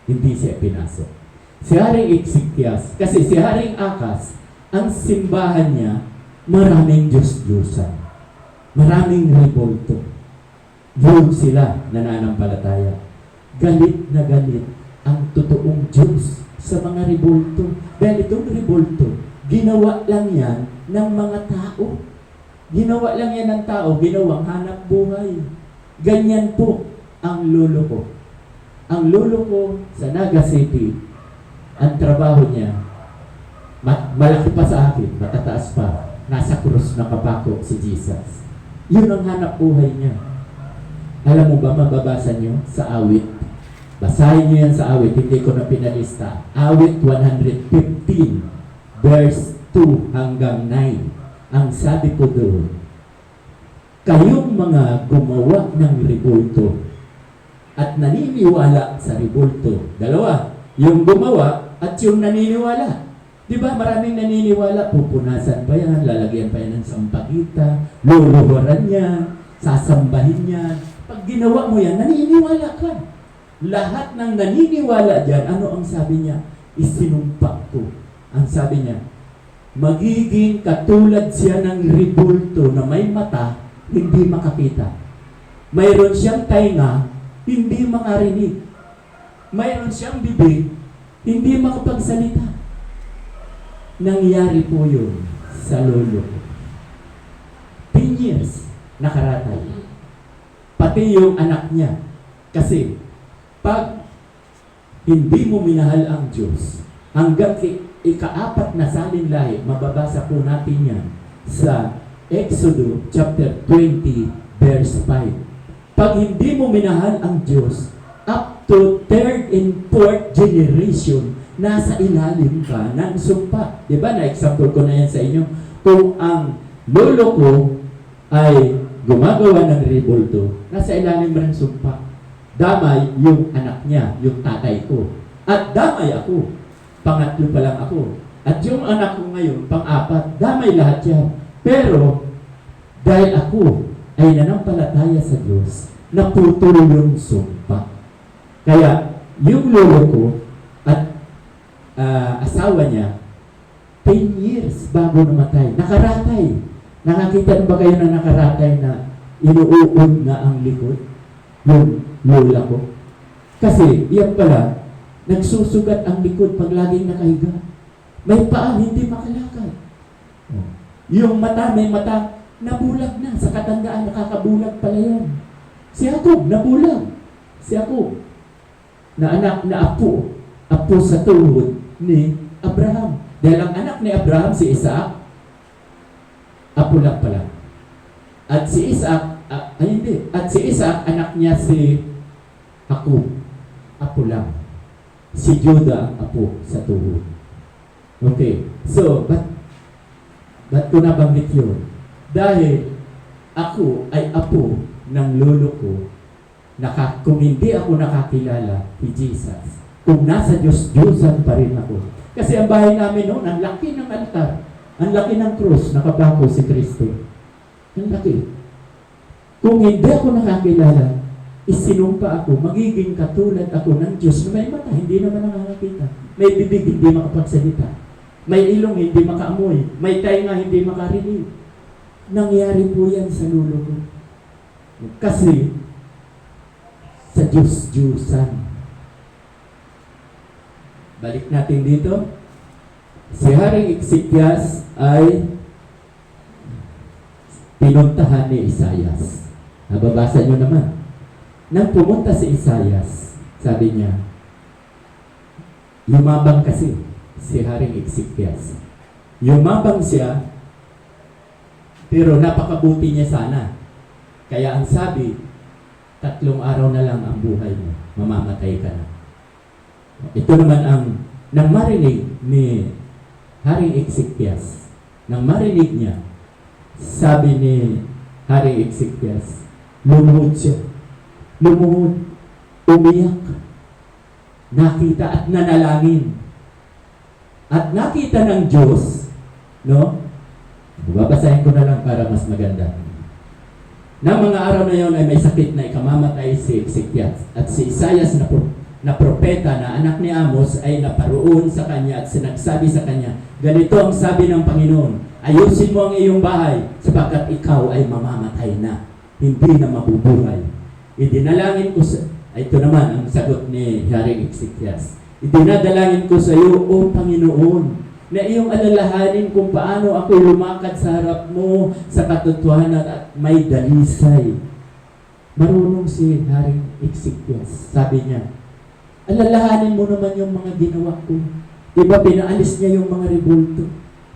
[SPEAKER 4] Hindi siya pinasok. Si Haring Ezekias, kasi si Haring Akas, ang simbahan niya, maraming Diyos-Diyosan. Maraming revolto. Doon sila nananampalataya. Galit na galit ang totoong Diyos sa mga revolto. Dahil itong revolto, ginawa lang yan ng mga tao. Ginawa lang yan ng tao, ginawang hanap buhay. Ganyan po ang lolo ko. Ang lolo ko sa Naga City, ang trabaho niya, malaki pa sa akin, matataas pa. Nasa krus na kapako si Jesus. Yun ang hanap buhay niya. Alam mo ba, mababasa niyo sa awit? Basahin niyo yan sa awit, hindi ko na pinalista. Awit 115, verse 2 hanggang 9. Ang sabi ko doon, kayong mga gumawa ng revolto at naniniwala sa revolto. Dalawa, yung gumawa at yung naniniwala. Di ba maraming naniniwala, pupunasan pa yan, lalagyan pa yan ng sampagita, luluhuran yan, sasambahin yan. Pag ginawa mo yan, naniniwala ka. Lahat ng naniniwala dyan, ano ang sabi niya? Isinumpa ko. Ang sabi niya, magiging katulad siya ng rebulto na may mata, hindi makakita. Mayroon siyang tainga, hindi makarinig. Mayroon siyang bibig, hindi makapagsalita. Nangyari po yun sa lolo ko. 10 years nakaratay. Pati yung anak niya. Kasi pag hindi mo minahal ang Diyos, hanggang ika-4 na salin lahi, mababasa po natin yan sa Exodus chapter 20 verse 5. Pag hindi mo minahal ang Diyos, up to 3rd and 4th generation, nasa ilalim ka ng sumpa. Diba? Na-example ko na yan sa inyo. Kung ang lolo ko ay gumagawa ng rebulto, nasa ilalim mo ng sumpa. Damay yung anak niya, yung tatay ko. At damay ako. Pangatlo pa lang ako. At yung anak ko ngayon, pang-4, damay lahat yan. Pero, dahil ako ay nanampalataya sa Diyos, naputol yung sumpa. Kaya, yung lolo ko at asawa niya, 10 years bago namatay. Nakaratay. Nakakita ba kayo na nakaratay na inuuod na ang likod? Yung lola ko. Kasi, yan pala, nagsusugat ang likod pag laging nakahiga. May paa, hindi makalakad. Yung mata, may mata, nabulag na. Sa katandaan, nakakabulag pala yan. Si Jacob, nabulag. Si Jacob, na anak na apo sa tuhod ni Abraham. Dahil ang anak ni Abraham, si Isaac, apo lang pala. At si Isaac, At si Isaac, anak niya si Jacob, apo lang. Si Judah ang apo sa tuhod. Okay. So, ba't ko nabanggit yun? Dahil ako ay apo ng lolo ko, kung hindi ako nakakilala kay Jesus, kung nasa Diyos-Diyosan pa rin ako. Kasi ang bahay namin noon, ang laki ng altar, ang laki ng krus, nakabako si Kristo. Ang laki. Kung hindi ako nakakilala, isinumpa ako, magiging katulad ako ng Diyos na may mata, hindi naman nakakakita. May bibig, hindi makapagsalita. May ilong, hindi makaamoy. May tainga, hindi makarinig. Nangyari po yan sa lolo ko. Kasi, sa Diyos-Diyosan. Balik natin dito. Si Haring Ezekias ay pinuntahan ni Isaias. Nababasa nyo naman. Nang pumunta si Isaias, sabi niya, yumabang kasi si Haring Ezekias. Yumabang siya, pero napakabuti niya sana. Kaya ang sabi, 3 araw na lang ang buhay mo, mamamatay ka na. Ito naman ang nang marinig ni Haring Ezekias. Nang marinig niya, sabi ni Haring Ezekias, lumuhod siya. Lumuhod, umiyak, nakita at nanalangin. At nakita ng Diyos, no? Babasahin ko na lang para mas maganda. Nang mga araw na yon ay may sakit na ikamamatay si Ezekias. At si Isaias na propeta na anak ni Amos ay naparoon sa kanya at sinagsabi sa kanya, ganito ang sabi ng Panginoon, ayusin mo ang iyong bahay sapagkat ikaw ay mamamatay na, hindi na mabubuhay. Idinalangin ko sa... Ito naman ang sagot ni Haring Ezekias. Idinadalangin ko sa iyo, O Panginoon, na iyong alalahanin kung paano ako lumakad sa harap mo sa katotohanan at may dalisay. Marunong si Haring Ezekias. Sabi niya, alalahanin mo naman yung mga ginawa ko. Diba pinaalis niya yung mga rebulto?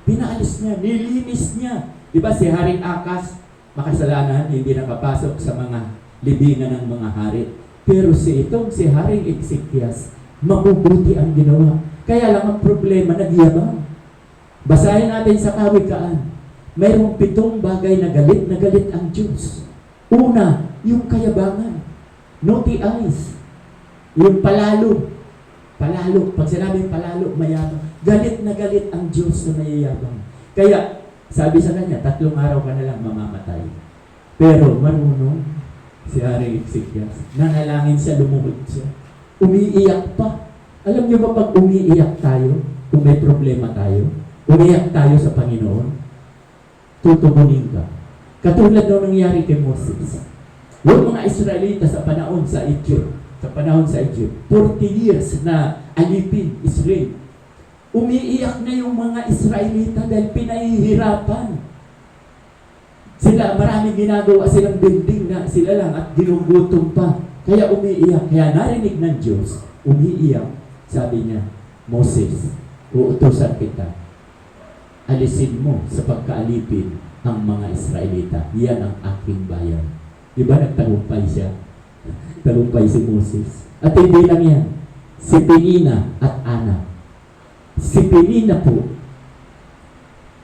[SPEAKER 4] Pinaalis niya, nilinis niya. Diba si Haring Akas, makasalanan, hindi nakapasok sa mga libingan ng mga hari. Pero si Haring Ezekias, mabubuti ang ginawa. Kaya lang ang problema, nagyabang. Basahin natin sa Kawikaan. Mayroong 7 bagay na galit ang Diyos. Una, yung kayabangan. Naughty eyes. Yung palalo. Palalo. Pag sinabing palalo, mayabang. Galit na galit ang Diyos na mayayabang. Kaya, sabi sa kanya, 3 araw ka na lang mamamatay. Pero marunong si Haring Ezekias. Nanalangin siya, lumuhod siya. Umiiyak pa. Alam niyo ba pag umiiyak tayo, kung may problema tayo, umiyak tayo sa Panginoon, tutubunin ka. Katulad nung nangyari kay Moses. Yung mga Israelita sa panahon sa Egypt, 40 years na alipin Israel. Umiiyak na yung mga Israelita dahil pinahihirapan. Sila, maraming ginagawa silang building na sila lang at ginugutom pa. Kaya umiiyak. Kaya narinig ng Diyos, umiiyak. Sabi niya, Moses, uutusan kita. Alisin mo sa pagkaalipin ang mga Israelita. Yan ang aking bayan. Di ba nagtagumpay siya? Tagumpay si Moses. At hindi lang yan. Si Penina at Ana. Si Penina po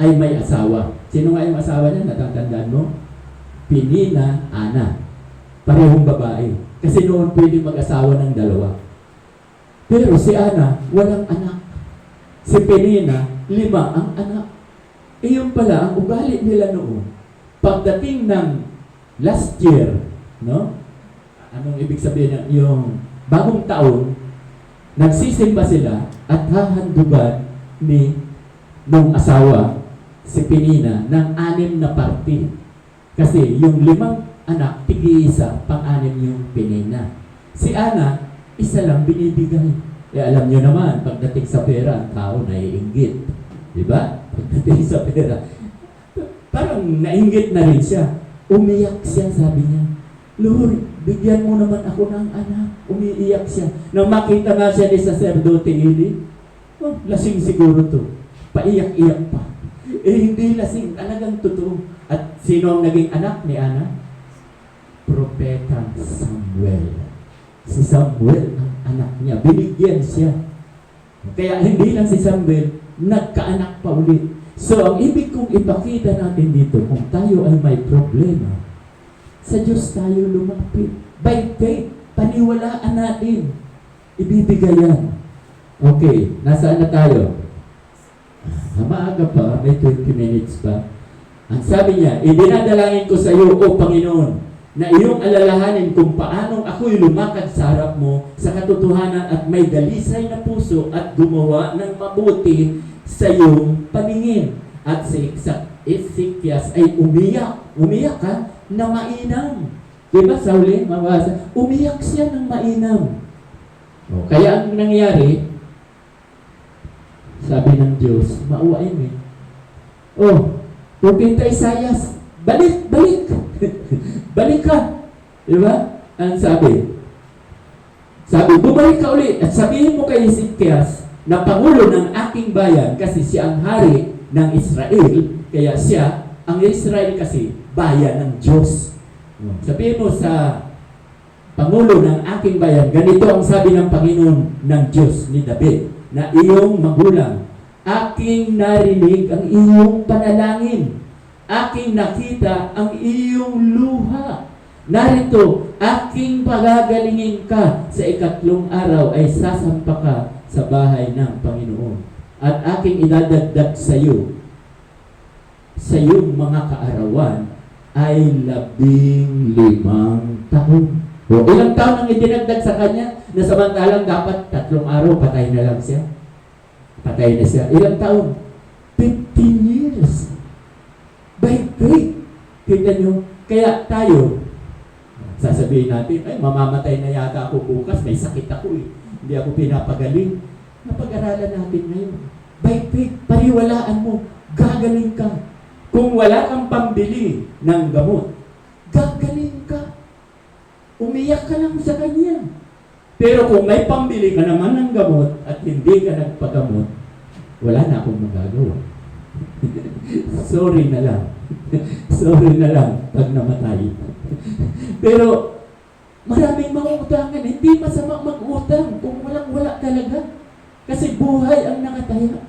[SPEAKER 4] ay may asawa. Sino nga yung asawa niya? Natatandaan mo? Penina, Ana. Parehong babae. Kasi noon pwede mag-asawa ng dalawa. Pero si Ana, walang anak. Si Penina, 5 ang anak. Iyon pala, ang ugali nila noon. Pagdating ng last year, no? Anong ibig sabihin ng yung bagong taon, nagsisimba sila at hahandugan ni nung asawa, si Penina, ng 6 na party. Kasi yung 5 anak, tig-iisa, pang-6 yung Penina. Si Ana, isa lang binibigay. Alam nyo naman, pagdating sa pera, ang tao naiinggit. Diba? Pagdating sa pera, parang nainggit na rin siya. Umiyak siya, sabi niya, Lord, bigyan mo naman ako ng anak. Umiiyak siya. Nang makita nga siya ni Sacerdote Eli, oh, lasing siguro to. Paiyak-iyak pa. Hindi lasing, talagang totoo. At sino ang naging anak ni Ana? Propeta Samuel. Si Samuel ang anak niya. Binigyan siya. Kaya hindi lang si Samuel, nagkaanak pa ulit. So, ang ibig kong ipakita natin dito, kung tayo ay may problema, sa Diyos tayo lumapit. By faith, paniwalaan natin. Ibibigay yan. Okay, nasaan na tayo? Maaga pa, may 20 minutes pa. Ang sabi niya, idinadalangin ko sa iyo, O Panginoon, na iyong alalahanin kung paanong ako'y lumakad sa harap mo sa katotohanan at may dalisay na puso at gumawa ng mabuti sa iyong paningin. At si Ezekias ay umiyak. Umiyak ka na mainam. Diba sa huli, mabasa? Umiyak siya ng mainam. O, kaya ang nangyari, sabi ng Diyos, mauwain eh. Oh, Propeta Isaias, balik! Balik ka! Diba? Ang sabi, bumalik ka ulit at sabihin mo kay Ezekias na pangulo ng aking bayan kasi siya ang hari ng Israel, kaya siya, ang Israel kasi, bayan ng Diyos. Sabihin mo sa pangulo ng aking bayan, ganito ang sabi ng Panginoon ng Diyos ni David, na iyong magulang, aking narinig ang iyong panalangin, aking nakita ang iyong luha. Narito, aking pagagalingin ka sa 3 araw ay sasampa ka sa bahay ng Panginoon. At aking idadagdag sa iyo, sa iyong mga kaarawan ay 15 taon. O ilang taon ang idinagdag sa kanya na samantalang dapat 3 araw, patay na lang siya. Patay na siya. Ilang taon? 15 years. By faith. Kita nyo? Kaya tayo, sasabihin natin, ay mamamatay na yata ako bukas, may sakit ako eh. Hindi ako pinapagaling. Napag-aralan natin ngayon. By faith, pariwalaan mo, gagaling ka. Kung wala kang pambili ng gamot, gagaling ka. Umiyak ka lang sa kanya. Pero kung may pambili ka naman ng gamot at hindi ka nagpagamot, wala na akong magagawa. Sorry na lang. Sorry na lang pag namatay. Pero maraming mangutangan. Hindi masama mag-utang kung walang-wala talaga. Kasi buhay ang nakataya.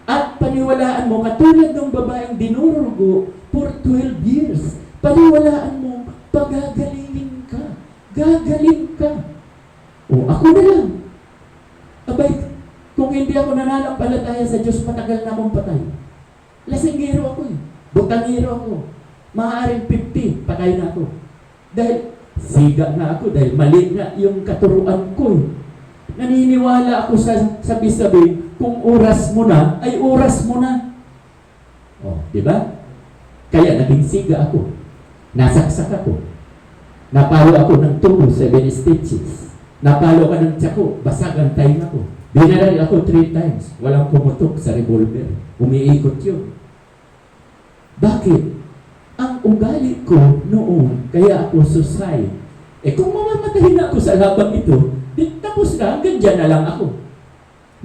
[SPEAKER 4] At paniwalaan mo, katulad ng babaeng dinurugo for 12 years, paniwalaan mo, pagagalingin ka. Gagaling ka. O, ako na lang. Abay, kung hindi ako nananampalataya sa Diyos, matagal na akong patay. Lasinggero ako eh. Butangero ako. Maaaring 50, patay na ako. Dahil siga na ako, dahil mali na yung katuruan ko eh. Naniniwala ako sa sabi-sabi, kung oras mo na, ay oras mo na. Oh, di ba? Kaya naging siga ako. Nasaksak ako. Napalo ako ng tubo, 7 stitches. Napalo ka ng tsako, basag ang time ako. Binaril ako 3 times. Walang pumutok sa revolver. Umiikot yun. Bakit? Ang ugali ko noon, kaya ako suicide. Kung mamamatahin ako sa labang ito, di tapos na, hanggang dyan na lang ako.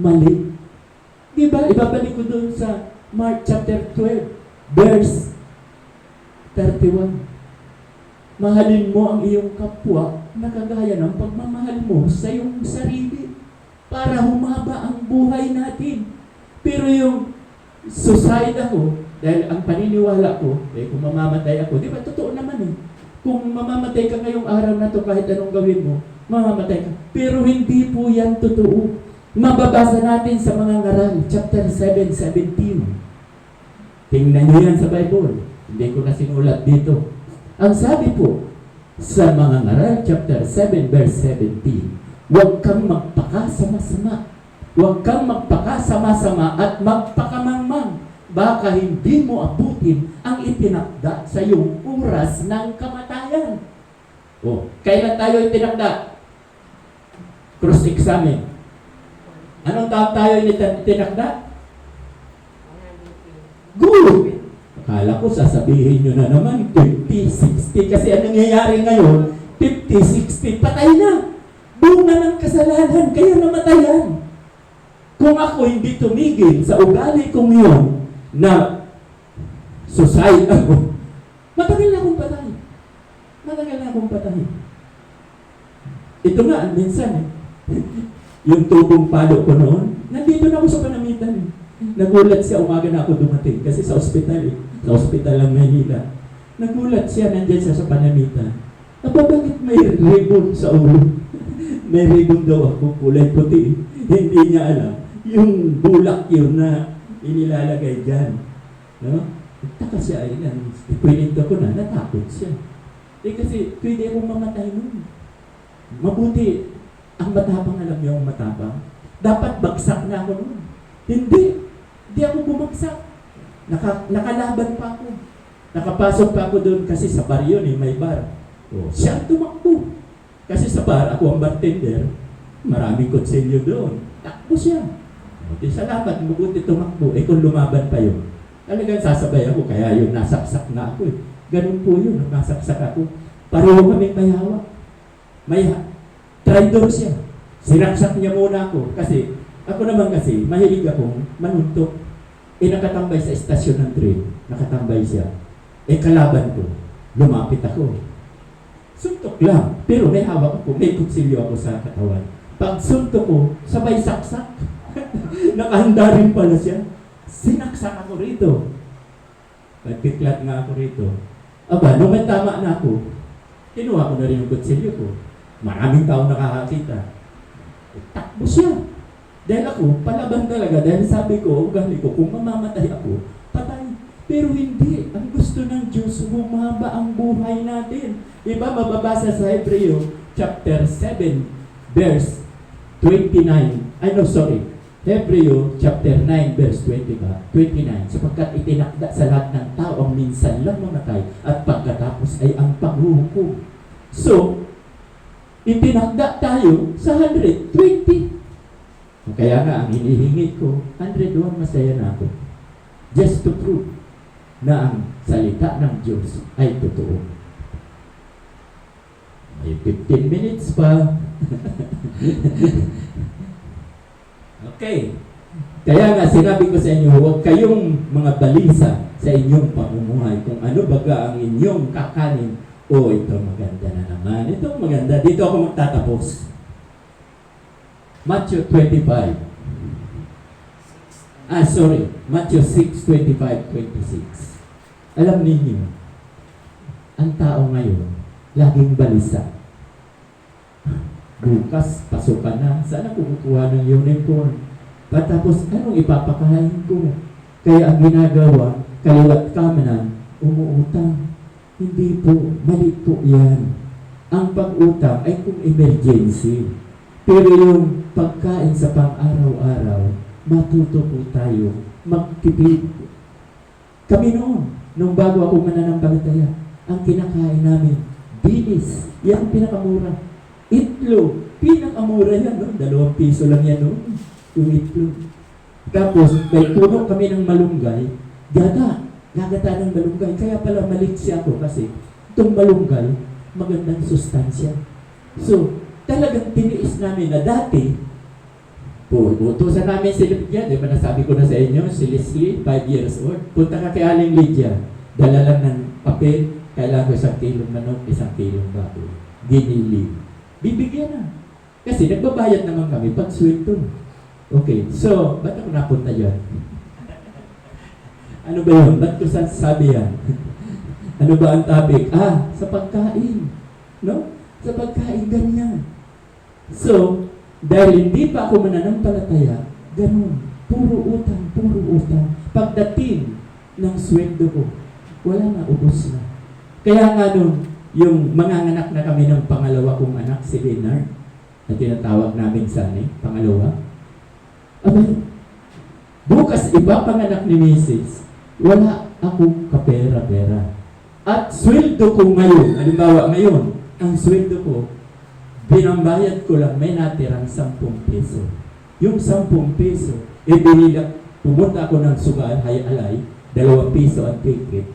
[SPEAKER 4] Mali. Diba? Ibabalik ko doon sa Mark chapter 12, verse 31. Mahalin mo ang iyong kapwa na kagaya ng pagmamahal mo sa iyong sarili para humaba ang buhay natin. Pero yung suicide ako, dahil ang paniniwala ko, kung mamamatay ako, di ba totoo naman eh. Kung mamamatay ka ngayong araw na to, kahit anong gawin mo, mamamatay ka. Pero hindi po yan totoo. Mababasa natin sa mga ngaral, chapter 7:17. Tingnan niyo yan sa Bible. Hindi ko na sinulat dito. Ang sabi po, sa mga ngaral, chapter 7, verse 17, huwag kang magpakasama-sama. Huwag kang magpakasama-sama at magpakamangmang. Baka hindi mo abutin ang itinakda sa iyong oras ng kamatayan. O, kailan tayo itinakda? Cross-examine. Anong taon tayo itinakda? Good! Akala ko sasabihin nyo na naman 50, 60 kasi ang nangyayari ngayon 50, 60, patay na. Bunga ng kasalanan, kaya namatayan. Kung ako hindi tumigil sa ugali kong yun na suicide ako, matagal na akong patay. Matagal na akong patay. Ito nga, minsan yung tubong palo ko noon, nandito na ako sa Panamitan. Nagulat siya, umaga na ako dumating kasi sa ospital sa ospital ng Manila. Nagulat siya, nandiyan siya sa Panamitan. Bakit may ribbon sa ulo? May ribbon daw ako, kulay puti. Hindi niya alam. Yung bulak yun na inilalagay dyan. No? Taka siya, ikwinito ko na, natakot siya. Kasi pwede akong mamatay nun. Mabuti, ang matapang, alam niyo ang matapang. Dapat bagsak na ako nun. Hindi ako bumagsak. Nakalaban pa ako. Nakapasok pa ako doon kasi sa bar yun, may bar. O, siya tumakbo. Kasi sa bar, ako ang bartender. Maraming konselyo doon. Takbo siya. Buti salamat, mabuti tumakbo. Kung lumaban pa yun, talagang sasabay ako. Kaya yun, nasaksak na ako. Ganun po yun, nasaksak ako. Pareho kaming may hawak. May traitor siya. Sinaksak niya muna ako. Kasi, ako naman kasi, mahilig akong manuntok. Nakatambay sa estasyon ng train. Nakatambay siya. Kalaban ko. Lumapit ako. Suntok lang. Pero may hawak ako. May kutsilyo ako sa katawan. Pag suntok ko, sabay saksak. Nakahanda rin pala siya. Sinaksak ako rito. Nagkiklat nga ako rito. Aba, nung may tama na ako, kinuha ko na rin yung kutsilyo ko. Maraming tao nakakakita. Takbo siya. Dahil ako, palaban talaga. Dahil sabi ko, ugali ko, kung mamamatay ako, patay. Pero hindi. Ang gusto ng Diyos, humaba ang buhay natin. Iba, mababasa sa Hebreo, chapter 7, verse 29. Hebreo, chapter 9, verse 29. Sapagkat itinakda sa lahat ng tao ang minsan lang mamatay at pagkatapos ay ang paghuhukom. So, itinakda tayo sa 120. Kaya nga, ang hinihingi ko, 101 masaya na ako. Just to prove na ang salita ng Diyos ay totoo. May 15 minutes pa. Okay. Kaya nga, sinabi ko sa inyo, huwag kayong mga balisa sa inyong pamumuhay. Kung ano baga ang inyong kakanin. Ito maganda na naman. Ito maganda. Dito ako magtatapos. Matthew 25. Matthew 6, 25, 26. Alam ninyo, ang tao ngayon, laging balisa. Bukas, pasukan na. Saan ako kukuha ng uniform? Patapos, anong ipapakain ko? Kaya ang ginagawa, kaliwat kanan, umuutang. Hindi po, mali po yan. Ang pag-utang ay kung emergency. Pero yung pagkain sa pang-araw-araw, matuto po tayo magtipid. Kami noon, nung bago ako mananampalataya, ang kinakain namin, bilis. Yan ang pinakamura. Itlog, pinakamura yan. No? 2 piso lang yan noon, yung itlog. Tapos, may puno kami ng malunggay, gagata ng malunggay. Kaya pala maliksi ako kasi itong malunggay, magandang sustansya. So, talagang tiniis namin na dati, utusan namin si Lydia, di ba nasabi ko na sa inyo, si Leslie, 5 years old. Punta ka kay Aling Lydia, dala lang ng papel, kailangan ko 1 kilong manok, 1 kilong baboy. Ginili. Bibigyan na. Kasi nagbabayad naman kami pag sweldo. Okay, so, ba't ako napunta dyan? Ano ba yun? Ba't ko sabi yan? Ano ba ang topic? Sa pagkain. No? Sa pagkain, ganyan. So, dahil hindi pa ako mananampalataya, ganun. Puro utang, puro utang. Pagdating ng sweldo ko, wala na, ubos na. Kaya nga nun, yung manganganak na kami ng pangalawa kong anak, si Leonard, na tinatawag namin sa pangalawa, abay, bukas iba panganak ni Mrs. Wala akong kapera-pera. At sweldo ko ngayon, halimbawa ngayon, ang sweldo ko, binambayad ko lang, may natirang 10 piso. Yung 10 piso, pumunta ako ng sugal, hay-alay, 2 piso ang ticket.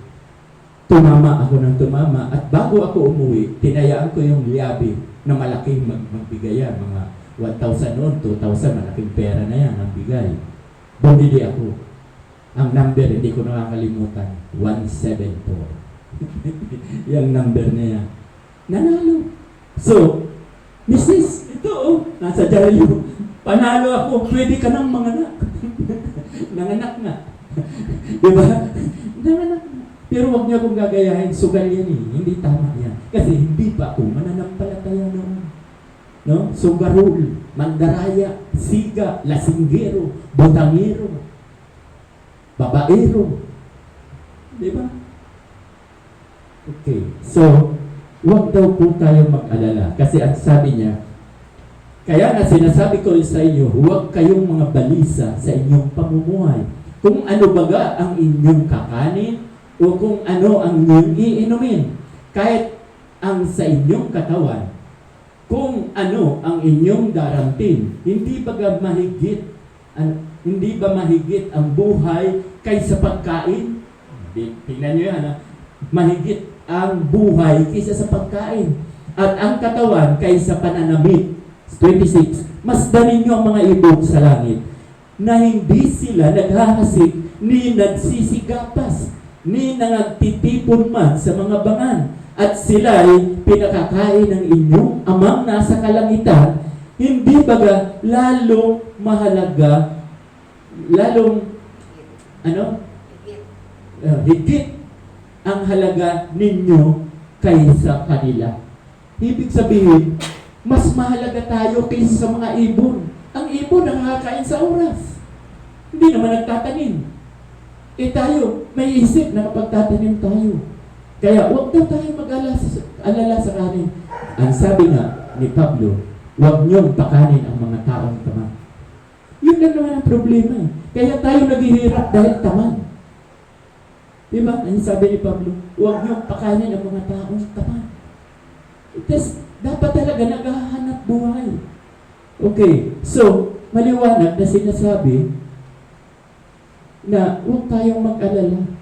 [SPEAKER 4] Tumama ako ng tumama, at bago ako umuwi, tinayaan ko yung liabi na malaking magbigayan, mga 1,000 noon, 2,000, malaking pera na yan ang bigay. Bumili ako. Ang number, hindi ko nakakalimutan, 174. Yung number na yan. Nanalo. So, Mrs., ito nasa dyaryo. Panalo ako, pwede ka nang manganak. Nanganak na. Diba? Nanganak na. Pero huwag niyo akong gagayahin, sugal yan Hindi tama yan. Kasi hindi pa ako mananampalataya noon. No? Sugarul, mandaraya, siga, lasinggero, botangero, babaero. Diba? Okay. So, huwag daw po tayo mag-alala. Kasi ang sabi niya, kaya nga sinasabi ko sa inyo, huwag kayong mga balisa sa inyong pamumuhay. Kung ano baga ang inyong kakanin, o kung ano ang inyong iinumin. Kahit ang sa inyong katawan, kung ano ang inyong daramtin, hindi ba mahigit ang buhay kaysa pagkain? Tingnan nyo yan, mahigit ang buhay kaysa sa pagkain. At ang katawan kaysa pananamit. 26, masdanin nyo ang mga ibon sa langit na hindi sila naghahasik ni nagsisigapas ni nagtitipon man sa mga bangan, at sila'y pinakakain ng inyong amang nasa kalangitan. Hindi baga lalong mahalaga, higit ang halaga ninyo kaysa kanila. Ibig sabihin, mas mahalaga tayo kaysa sa mga ibon. Ang ibon nakakain sa oras. Hindi naman nagtatanim. Tayo, may isip na kapagtatanim tayo. Kaya huwag daw tayo mag-alala sa kanin. Ang sabi nga ni Pablo, huwag niyong pakanin ang mga taong tamad. Yun lang naman ang problema. Kaya tayo naghihirap dahil tamad. Diba? Ang sabi ni Pablo, huwag niyong pakanin ang mga taong tamad. Dapat talaga naghahanap buhay. Okay, so, maliwanag na sinasabi na huwag tayong mag-alala.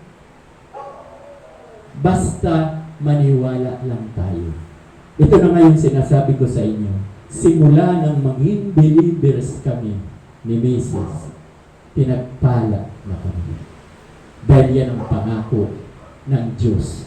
[SPEAKER 4] Basta maniwala lang tayo. Ito na ngayon sinasabi ko sa inyo. Simula nang maging believers kami ni Mrs., pinagpala na kami. Dahil yan ang pangako ng Diyos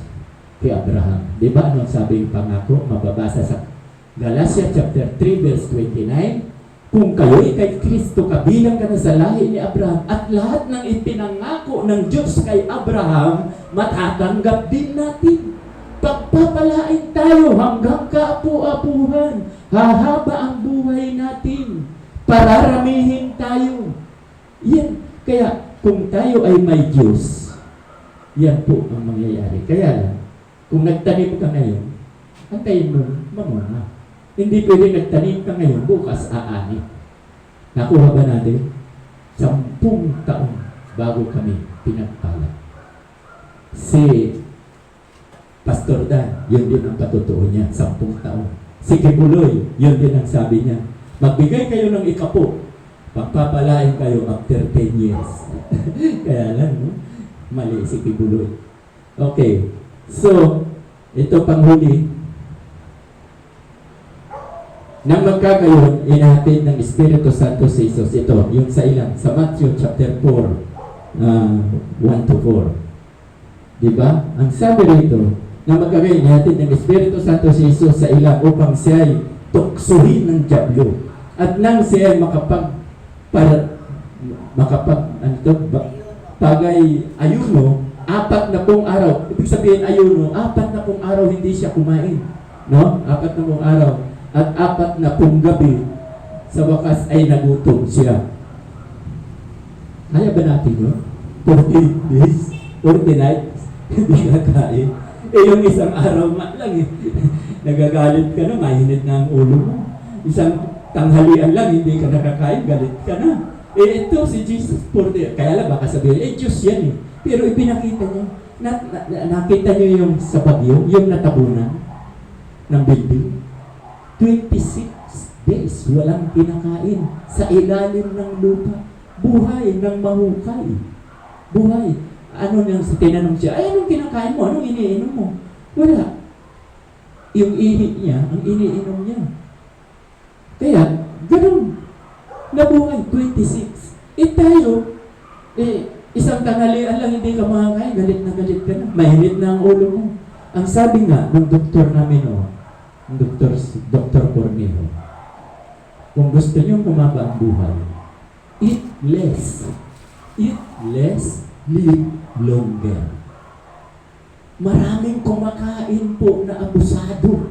[SPEAKER 4] kay Abraham. Di ba ano sabi yung pangako? Mababasa sa Galatia chapter 3 verse 29. Kung kayo'y kay Kristo, kabilang ka na sa lahi ni Abraham, at lahat ng ipinangako ng Diyos kay Abraham, matatanggap din natin. Pagpapalain tayo hanggang kaapu-apuhan. Hahaba ang buhay natin. Pararamihin tayo. Yan. Kaya, kung tayo ay may Diyos, yan po ang mangyayari. Kaya lang, kung nagtanim ka ngayon, antayin mo, mamunga. Hindi pwede nagtanim ka ngayon, bukas aani. Nakuha ba natin? 10 taon bago kami pinagpala. Si Pastor Dan, yun din ang patotoo niya, 10 taon. Si Kibuloy, yun din ang sabi niya. Magbigay kayo ng ikapo, pagpapalain kayo after 10 years. Kaya lang, no? Mali si Kibuloy. Okay, so, ito panghuli. Nang magkagayon, inahatid ng Espiritu Santo si Jesus. Ito, yung sa ilang, sa Matthew chapter 4, 1 to 4. Diba? Ang sabi rito, nang magkagayon, inahatid ng Espiritu Santo si Jesus sa ilang upang siya ay tuksuhin ng dyablo. At nang siya ay pagay ayuno, 40 araw. Ibig sabihin ayuno, 40 araw hindi siya kumain. No? 40 araw. At 40 gabi, sa wakas ay nagutom siya. Kaya ba natin yun? 40 days, 40 nights, hindi nakain. Yung isang araw nga lang nagagalit ka na, mainit na ang ulo mo. Isang tanghalian lang, hindi ka nakakain, galit ka na. Ito si Jesus, 40. Kaya lang baka sabihin, Diyos yan eh. Pero ipinakita niya. Nakita niyo yung sa bagyo, yung natabunan ng building. 26 days walang pinakain sa ilalim ng lupa. Buhay ng mahukay. Buhay. Ano nang tinanong siya, ay anong kinakain mo? Anong iniinom mo? Wala. Yung ihi niya, ang iniinom niya. Kaya, ganun. Nabuhay, 26. Tayo, isang tanghalian lang hindi ka makakain, galit na ka na. Mainit na ang ulo mo. Ang sabi nga ng doktor namin, Dr. Cornejo, kung gusto niyo kumaba ang buhay, eat less. Eat less, live longer. Maraming kumakain po na abusado.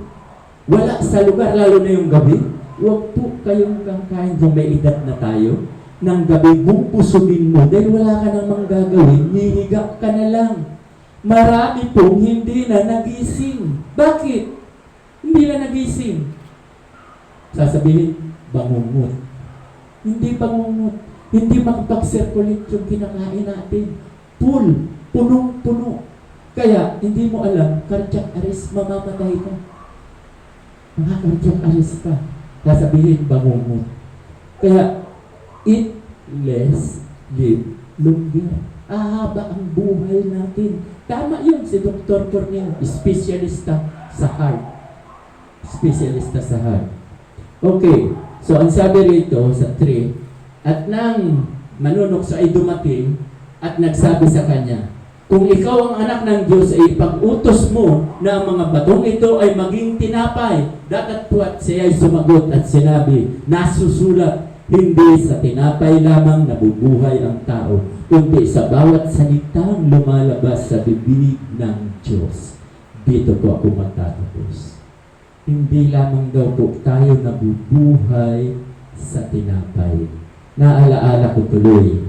[SPEAKER 4] Wala sa lugar, lalo na yung gabi. Huwag po kayong kakain kung may edad na tayo. Ng gabi, bubusugin mo dahil wala ka namang gagawin, hihiga ka na lang. Marami pong hindi na nagising. Bakit? Hindi na nagising. Sasabihin, bangungot. Hindi bangungot. Hindi makapag-circulate yung kinakain natin. Full. Punong-puno. Kaya, hindi mo alam, cardiac arrest, mamamatay ka. Cardiac arrest ka. Sasabihin, bangungot. Kaya, eat less, live longer. Ahaba ang buhay natin. Tama yun si Dr. Cornel, specialista sa heart. Specialista sa heart. Okay, so ang sabi rito sa 3, at nang manunokso ay dumating at nagsabi sa kanya, kung ikaw ang anak ng Diyos ay ipag-utos mo na ang mga batong ito ay maging tinapay. Datapwat siya ay sumagot at sinabi, nasusulat, hindi sa tinapay lamang nabubuhay ang tao, kundi sa bawat salitang lumalabas sa bibig ng Diyos. Dito po ako magtatapos. Hindi lamang daw po tayo nabubuhay sa tinapay. Naalaala ko tuloy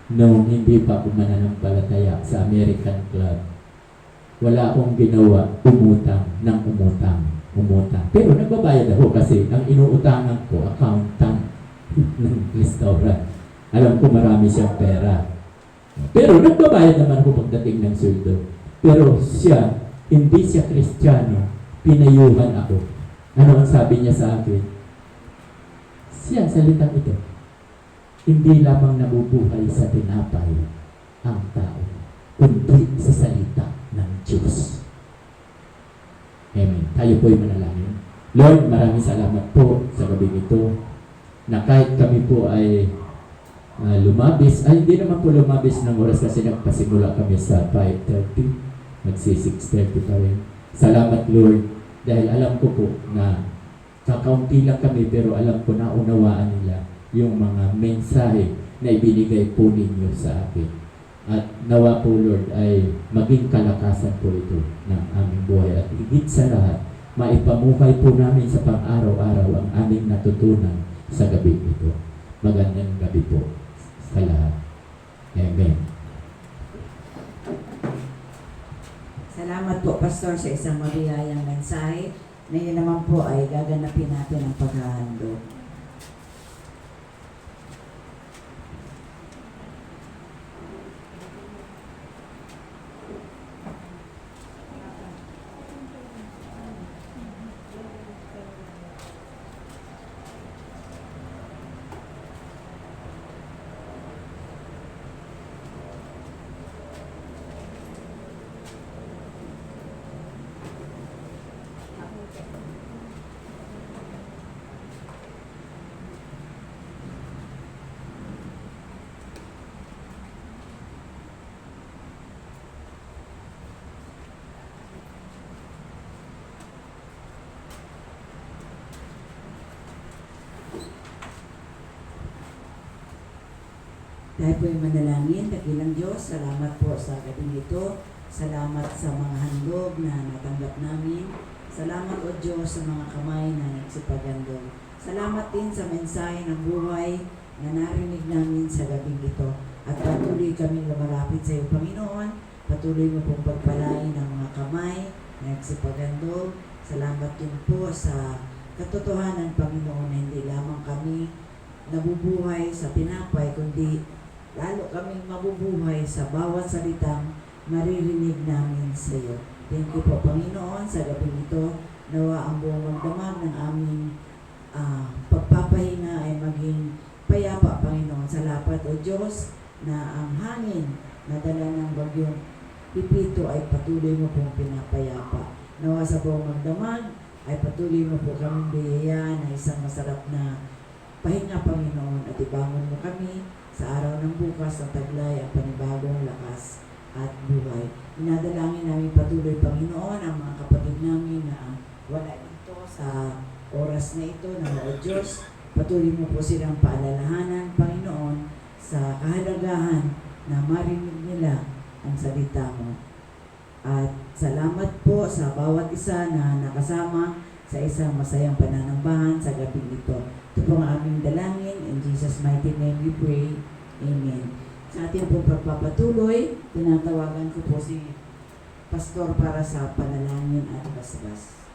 [SPEAKER 4] nung hindi pa ako mananampalataya sa American Club. Wala akong ginawa, umutang. Pero nagbabayad ako kasi ang inuutangan ko, accountant ng restaurant. Alam ko marami siyang pera. Pero nagbabayad naman ako pagdating ng sweldo. Pero siya, hindi siya Kristiyano, pinayuhan ako. Ano ang sabi niya sa akin? Siya, salitang ito. Hindi lamang nabubuhay sa tinapay ang tao, kundi sa salita ng Diyos. Amen. Tayo po'y manalangin. Lord, maraming salamat po sa gabi ito na kahit kami po ay lumabis, ay hindi naman po lumabis ng oras kasi nagpasimula kami sa 5:30. Magsi-6:30 pa rin. Salamat Lord dahil alam ko po na kakaunti lang kami pero alam ko na unawaan nila yung mga mensahe na ibinigay po ninyo sa akin. At nawa po Lord ay maging kalakasan po ito ng aming buhay at higit sa lahat, maipamuhay po namin sa pang-araw-araw ang aming natutunan sa gabi ito. Magandang gabi po sa lahat. Amen.
[SPEAKER 1] Salamat po, Pastor, sa isang mabiyayang mensahe. na yun naman po ay gaganapin natin ang paghahandog. Tayo po'y manalangin, dakilang Diyos, salamat po sa gabing ito. Salamat sa mga handog na natanggap namin. Salamat o Diyos sa mga kamay na nagsipaghandog. Salamat din sa mensahe ng buhay na narinig namin sa gabing ito. At patuloy kami lumalapit sa iyo, Panginoon. Patuloy mo pong pagpalain ang mga kamay na nagsipaghandog. Salamat din po sa katotohanan, Panginoon, na hindi lamang kami nabubuhay sa tinapay, kundi lalo kaming mabubuhay sa bawat salitang maririnig namin sa iyo. Thank you po, Panginoon, sa gabing ito. Nawa ang buong magdamag ng aming pagpapahinga ay maging payapa, Panginoon. Salamat, O Diyos, na ang hangin na dala ng bagyong Pipito ay patuloy mo pong pinapayapa. Nawa sa buong magdamag ay patuloy mo po kaming biyaya na isang masarap na pahinga, Panginoon, at ibangon mo kami sa araw ng bukas ang taglay ang panibagong lakas at buhay. Inadalangin namin patuloy, Panginoon, ang mga kapatid namin na wala dito sa oras na ito, na o Diyos, patuloy mo po silang paalalahanan, Panginoon, sa kahalagahan na marinig nila ang salita mo. At salamat po sa bawat isa na nakasama sa isang masayang pananambahan sa gabing ito. Ito po ang aming dalangin. In Jesus' mighty name we pray. Amen. Sa ating pong pagpapatuloy, tinatawagan ko po si Pastor para sa panalangin at basbas.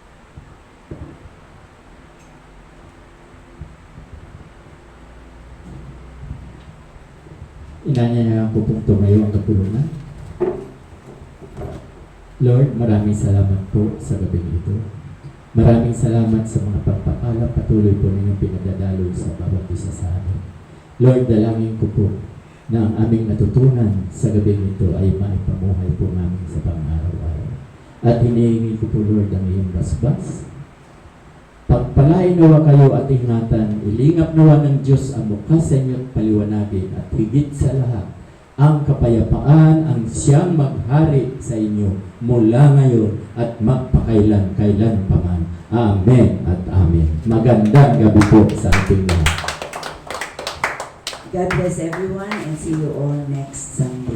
[SPEAKER 4] Inanyaya ko pong tumayo ang kapulungan. Lord, maraming salamat po sa gabing ito. Maraming salamat sa mga pagpapala patuloy po ninyong pinadadaloy sa bawat isa sa amin. Lord, dalangin ko po na ang aming natutunan sa gabing ito ay maipamuhay po namin sa pang-araw-araw. At hinihingi ko po, Lord, ang iyong basbas. Pagpalain nawa kayo at ingatan, ilingap nawa ng Diyos ang mukha sa inyo at paliwanagin, at higit sa lahat, ang kapayapaan ang siyang maghari sa inyo mula ngayon at magpakailan-kailan pa man. Amen at amen. Magandang gabi po sa ating lahat.
[SPEAKER 1] God bless everyone and see you all next Sunday.